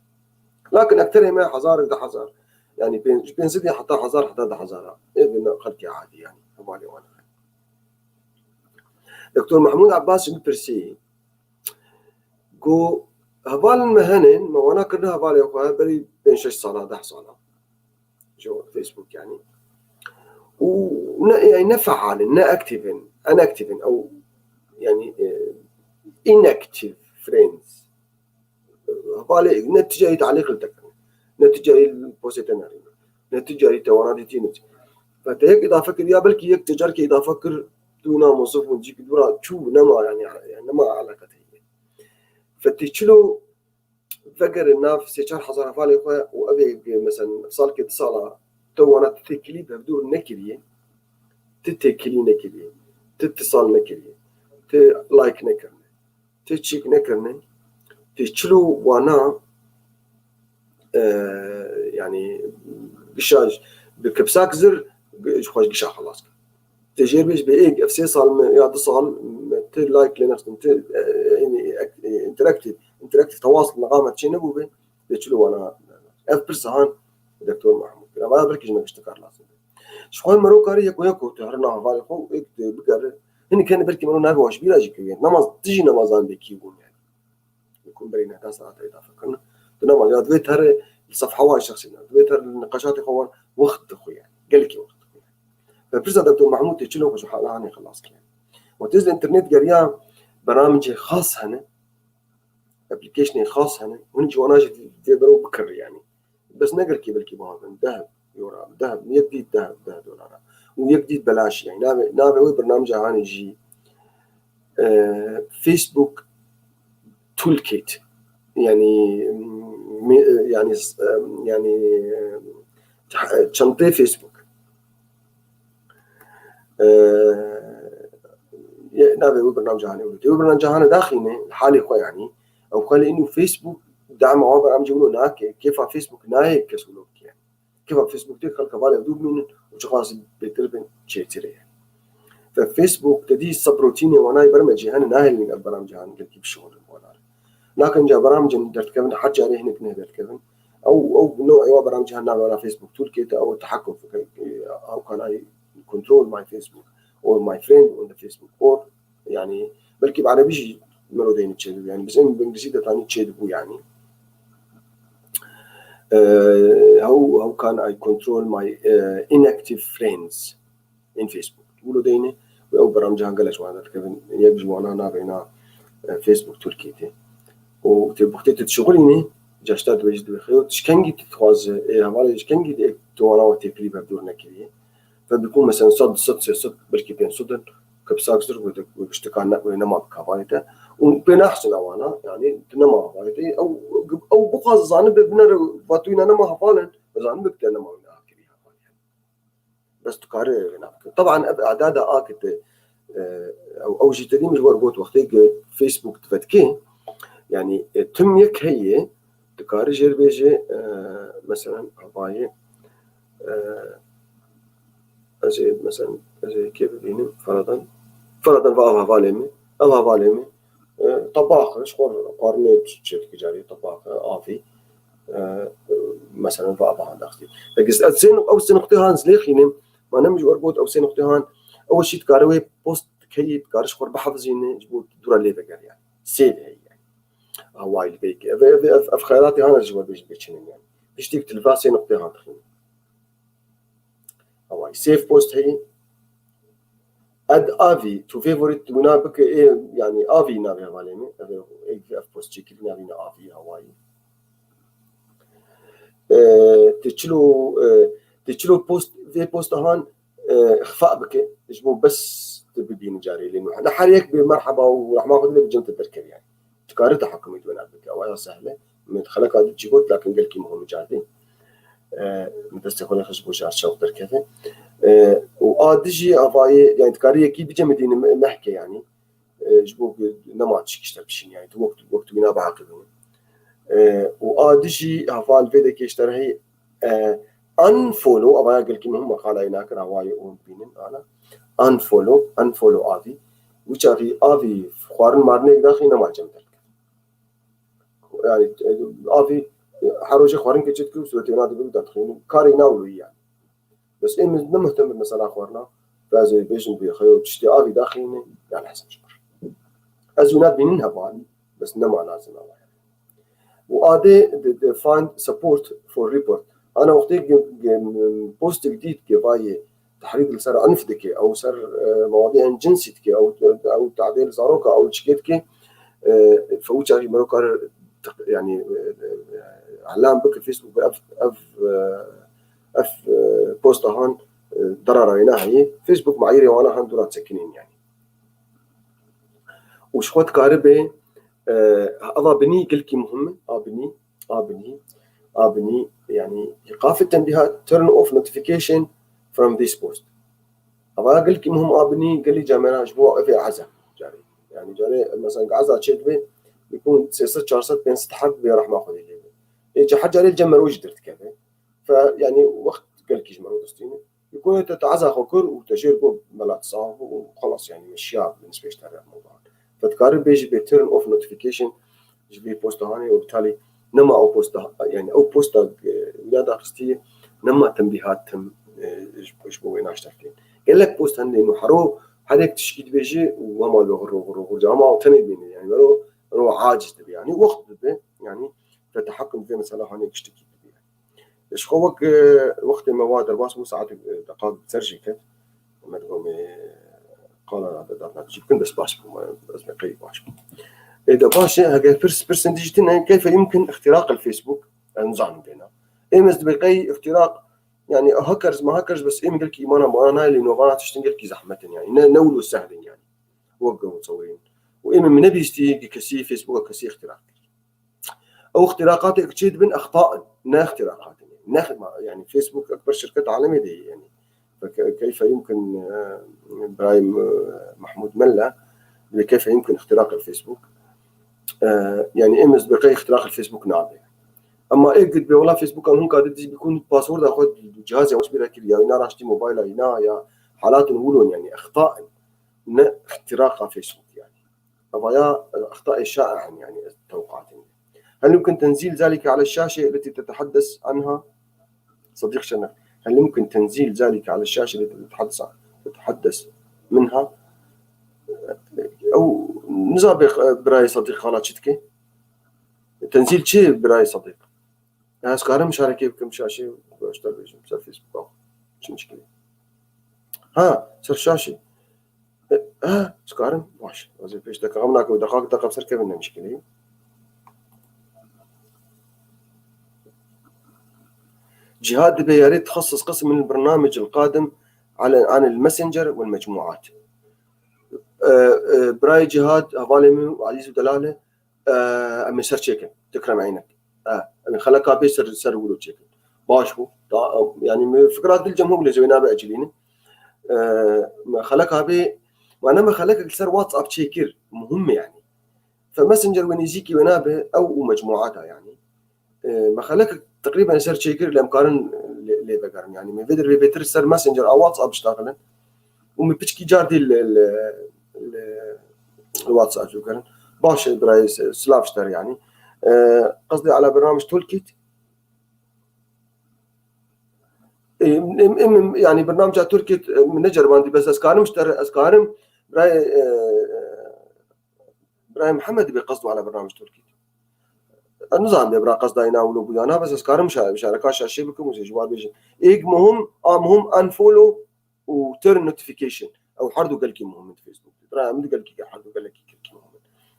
لكن اكثر ما حزار ده حزار يعني بين سيدي حتى حزار حتى ده حزارة إيه خلقي عادي يعني هفالي وانا دكتور محمود عباس بيرسي جو هبال المهنن ما وانا كنا هبال يوقع بري بين 6 صالة 10 صالة جو فيسبوك يعني يعني نفعل إنه أكتيفن أنا أكتيفن أو يعني inactive friends هبالي نتيجة تعليق التكن نتيجة البوستناري نتيجة توانات تينت فتهيك إذا فكر يا بلكي يك تجارك إذا فكر دونا موظف ونجيك دورا شو نما يعني نما علاقة هي فتشلو فكر الناف سيشار حصل فالي وأبي مثلا صار كده صالة توانات تتكلي بهدور نكلية تتكلي نكلية تتصال نكلية لايك نكرنا تشيك نكرنا تشلو وانا يعني بشاج بكبساك زر خوش قشا خلاص تجربيش بإيج أف سي صال يا تصال تل لايك لنفس تل يعني انتراكتيف تواصل نقامة شيء نبوه تشلو وانا أف برسهان دكتور محمود ما بركيش ما اشتكار لازم شو مرو كاري يكو تهرنا فالي خو إيك بقر هني كان بركي مرو نابي واش بيلاجي كوي نماز تجي نمازان بيكيون يعني يكون برينا تاسع إذا فكرنا تنام على دويت هر الصفحة واي شخصينا دويت هر النقاشات خوان وقت خويا قال لك وقت فبرزا دكتور محمود تشيلو وشو حالها هني خلاص يعني وتنزل الانترنت قريان برامج خاص هنا ابلكيشن خاص هنا ونجي وناجي تقدروا بكر يعني بس نقل كي بالكي بهذا ذهب يورا ذهب يجديد ذهب دولار ويجديد بلاش يعني نابي هو برنامج هاني يجي فيسبوك تول كيت يعني شنطة فيسبوك نابي هو برنامج هاني هو برنامج هاني داخلين الحالي خو يعني او قال انه فيسبوك دعم عبر عم يقولوا هناك كيف فيسبوك نايك كسلوك يعني كيف فيسبوك تدخل كفاله يدوب من وشخاص بيتربن شيء يعني ففيسبوك تدي سبروتيني وانا برمجي هنا ناهل من البرامج هاني كيف شغل ولا لكن جا برامج درت كمان حاجه عليه هناك درت كمان او نوع برامج هنا على فيسبوك تول كيت او التحكم في او كان اي كنترول ماي فيسبوك or my friend on the Facebook or يعني بلكي بعربيش مرودين تشيدو يعني بس بالانجليزي ده ثاني تشيدو يعني how can I control my inactive friends in Facebook يقولوا ديني او برامج هنقلش وانا كيفن يجوا انا بينا فيسبوك تركيتي وتبختي تشغليني جاشتاد وجد بخير تشكنجي تتخواز هوالي تشكنجي تو انا وتبلي بدورنا كذي فبيكون مثلا صد بلكي بين صدن كبساكسر واشتكالنا وينما بكافايته وبين احسن اوانا يعني تنما هفايتي او بقى زانب بنر فاتوينا نما هفالن زانب بك نما كذي بس تكاري طبعا اعداد اكت او جي تدي مش ورغوت وقتي فيسبوك تفتكي يعني تم يك هي تكاري جير بيجي مثلا هفاي أزي مثلا أزي كيف بيني فرضاً فأبها فاليمي طباخ شغل قارنيت شركة جاري طباخ آفي مثلا فأبها داختي لكن السين أو سين اختهان زليخيني ما نمج ورقود أو سين اختهان أول شيء تكاروي بوست كي تكار شغل بحفظيني جبوت دورا اللي بقى يعني سيد هي يعني هواي البيك في خياراتي هنا جوا بيجي يعني بيشتيك تلفاس سين اختهان تخيني هواي سيف بوست هي اد افي تو فيفوريت ونابك ايه يعني افي نابي هواليمي ايه في اف بوست شكل نابي افي هواي تشلو بوست في بوست هان اخفاء بك يجبو بس تبين جاري لانه احنا حاليك بمرحبا وراح ماخذ لك جنة البركه يعني تكاري تحكم يدوين بك او سهله مدخلك هذا تجيبوت لكن قال كي مهم جاري بس يكون خشبو شعر شوق بركته وادجي افاي يعني تكاريه كي بيجي مدينه محكي يعني جبوك نمات شكشتر بشين يعني وقت بنا بعقلهم وادجي افال فيدا كيشتر هي انفولو افاي قال كي هم قال هناك رواي اون بينن انا انفولو افي وشافي افي خوارن مارني داخل نما جمدل يعني افي حروجي خوارن كجت كو سوتي نادي بدخين كاري ناولو يعني بس إيه ما مهتم بالمسألة أخوارنا فازي بيجن بخير تشتي آبي داخلين يعني حسن شكر أزونات بينها بعد بس نما لازم الله وادي find support for report. انا وقت بوست جديد كفايه تحريض لسر عنفتك او سر مواضيع جنسيتك او تعديل زاروكا او تشكيتك فوتشاري مروكار يعني علام بك فيسبوك اف بوست هان ضرر هي فيسبوك معيري وانا هان دورات سكنين يعني وشخوت كاربه اضا بني قلكي مهمه ابني يعني ايقاف التنبيهات turn off notification from this post. ابغى قلكي مهم ابني قال لي جامعنا اسبوع في عزا جاري يعني جاري مثلا عزا تشد يكون 6 شهر بين استحق راح ماخذ لي يجي حاجه عليه الجمر وجدرت كذا فيعني وقت قلكي جمر دوستيني يكون تتعزا خوكر وتجربه ملات صعب وخلاص يعني مشيها بالنسبه لي الموضوع فتقارب بيجي بتيرن اوف نوتيفيكيشن يجي بوست هاني وبالتالي نما او بوست يعني او بوست ولا دارستي نما تنبيهات تم ايش بوين اشتغلين قال لك بوست هني انه حرو حرك تشكيت بيجي وما له غرو جماعه وتني بيني يعني رو عاجز تبي يعني وقت يعني فتحكم في مساله هاني اشتكي يعني ايش خوك وقت المواد الواس مو ساعات دقائق سرجيكت ما تقوم قال هذا تجيب كل بس باش بس قريب باش إذا باشا هذا برسنتيجتنا كيف يمكن اختراق الفيسبوك نظام بينا إمس بقي اختراق يعني هاكرز ما هاكرز بس إيه مقلك إيمانا لأنه ما تشتغل كي زحمة يعني نولو سهل يعني وقعوا متصورين وإما من نبي يستي كسي فيسبوك كسي اختراق أو اختراقات اكتشيد بين أخطاء نا اختراقات يعني فيسبوك أكبر شركة عالمية دي يعني فكيف يمكن إبراهيم محمود ملا كيف يمكن اختراق الفيسبوك يعني إمس بقي اختراق الفيسبوك نعم اما ايه قد والله فيسبوك هم قاعد بيكون باسورد اخذ جهازي واش بيركب يا انا راشتي موبايل هنا يا حالات نقولون يعني اخطاء اختراق فيسبوك يعني قضايا اخطاء شائعه يعني التوقعات هل يمكن تنزيل ذلك على الشاشه التي تتحدث عنها صديق شنف هل يمكن تنزيل ذلك على الشاشه التي تتحدث منها او نزابق براي صديق خالات شتكي تنزيل شيء براي صديق اسكارم مشاركه بكم شاشه باشتغل بجم فيسبوك شو مشكله صار شاشه اسكارم واش لازم فيش دقه غمناك ودقائق بصير كيف لنا مشكله جهاد يا ريت تخصص قسم من البرنامج القادم عن الماسنجر والمجموعات براي جهاد هفالمي وعزيز ودلاله امي سر تشيكن تكرم عينك يعني خلك ابي سر ولو تشيكن باشو يعني فكرات الجمهور اللي زوينا باجلين ما خلك ابي وانا ما خلك سر واتساب تشيكر مهم يعني فماسنجر وين يجيكي ونابه او مجموعاتها يعني ما خلك تقريبا سر تشيكر لامكان اللي ذكرني يعني من فيدر بيتر سر ماسنجر او واتساب اشتغلن ومن بتشكي جاردي الواتساب شو كان باش برايس سلافشتر يعني قصدي على برنامج تول كيت يعني برنامج تول كيت من نجر عندي بس اسكارم براي محمد بيقصدوا على برنامج تول كيت النظام بيبرا قصده يناولوا بيانا بس اسكارم مشاركه شاشي بكم وجواب بيجي ايه مهم انفولو وتيرن نوتيفيكيشن او حردو قالكي مهم في فيسبوك براي مد قالكي حردو قالكي مهم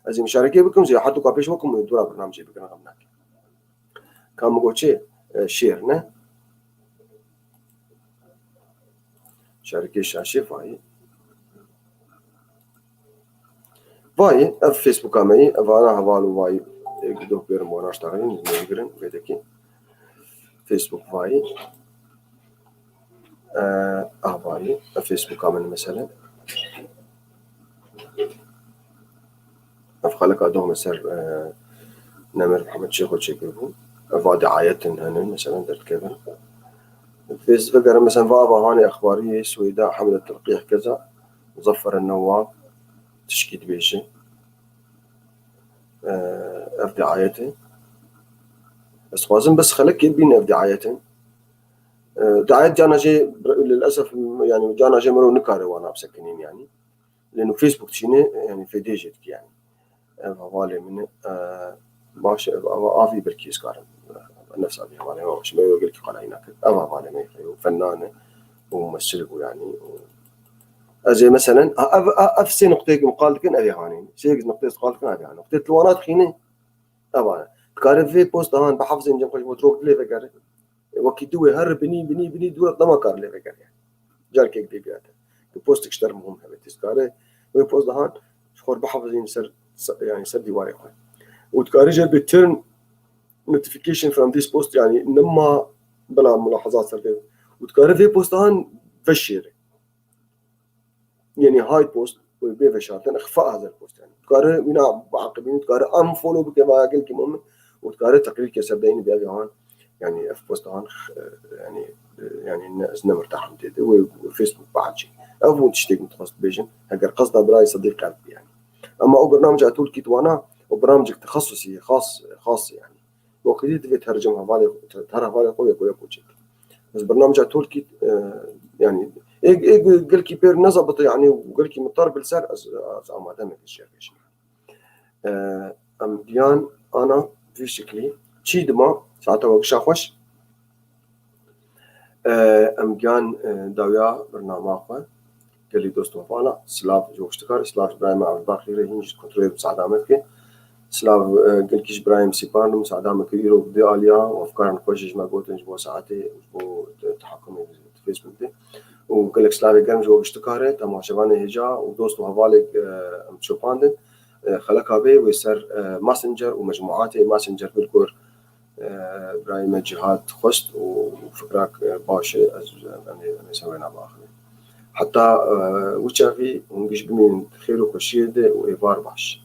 ازي مشاركه بكم زي حردو كابيش بكم يدور برنامج بكنا غمناك كان مقوتشي شير نه شاركي شاشي فاي اف فيسبوك امي افانا هفالو فاي يقدروا بيرم وانا اشتغلين نقرن فيدكي فيسبوك فاي فاي فيسبوك امن مثلا افخلك ادوم مسر نمر محمد شيخ وشيكو افا دعايتن هنا مثلا درت كذا فيسبوك انا مثلا فابا هاني اخباريه سويداء حمله تلقيح كذا مظفر النواب تشكيل بيشي اف دعايتين بس خوازن بس خلك يبين اف دعايتين دعايات جانا جي للاسف يعني جانا جي مرو نكاري وانا بسكنين يعني لانه فيسبوك تشيني يعني في ديجيتك يعني فوالي من باش افي بالكيس كارن نفس ابي مالي واش ما يقول لك قال هناك افا مالي ما فنانه وممثل يعني أجي مثلا أفسي نقطة مقال كن أبي هاني شيء نقطة قال كن أبي هاني نقطة الوانات خيني طبعا كارف في بوست هان بحفظ إنجم خوش بتروك ليه فكر وقت دوي هر بني دولة ما كار ليه فكر يعني جال كيك دي بياته البوست كشتر مهم هذا تذكره وبوست هان شخور بحفظ إن يعني سر ديواري خوي وتكاري جل بترن notification from this post يعني نما بلا ملاحظات سر وتكاري في بوست هان فشير يعني هاي بوست وبيفشارتن اخفاء هذا البوست يعني تكاره بنا بعقبين تكاره ام فولو بكما قلت كم وتكاره تقرير كسبدين بيجي هون يعني اف بوست هون يعني الناس مرتاح متده وفيسبوك بعد شيء او تشتيك متخصص بيجن هاجر قصده براي صديق قلبي يعني اما او برنامج اتول كيت وانا وبرنامج تخصصي خاص يعني وقت تبي تترجمها بالي ترى قوي بس برنامج اتول كيت يعني قال كي بير نزبط يعني وقال كي مضطر بالسر ما دام الشيء ام ديان انا في شكلي شي دما ساعتها وقشا خوش ام ديان داويا برنامج قال لي دوست وفانا سلاف جو اشتكار سلاف ابراهيم عبد الباقي هينج كنترول مساعدة عملك سلاف قال كيش ابراهيم سيبان مساعدة عملك يرو بدي اليا وافكار نخوش ما قلت نجبو ساعتي تحكم في فيسبوك دي وقال لك سلاوي قام جو اشتكاره تما شبانه هجا ودوست وهوالك مشوباندن خلقها بي ويسر ماسنجر ومجموعاته ماسنجر بالكور ابراهيم جهات خست وفكراك باش انا سوينا باخر حتى وشافي ونجش بمين خير وكشيد وايفار باش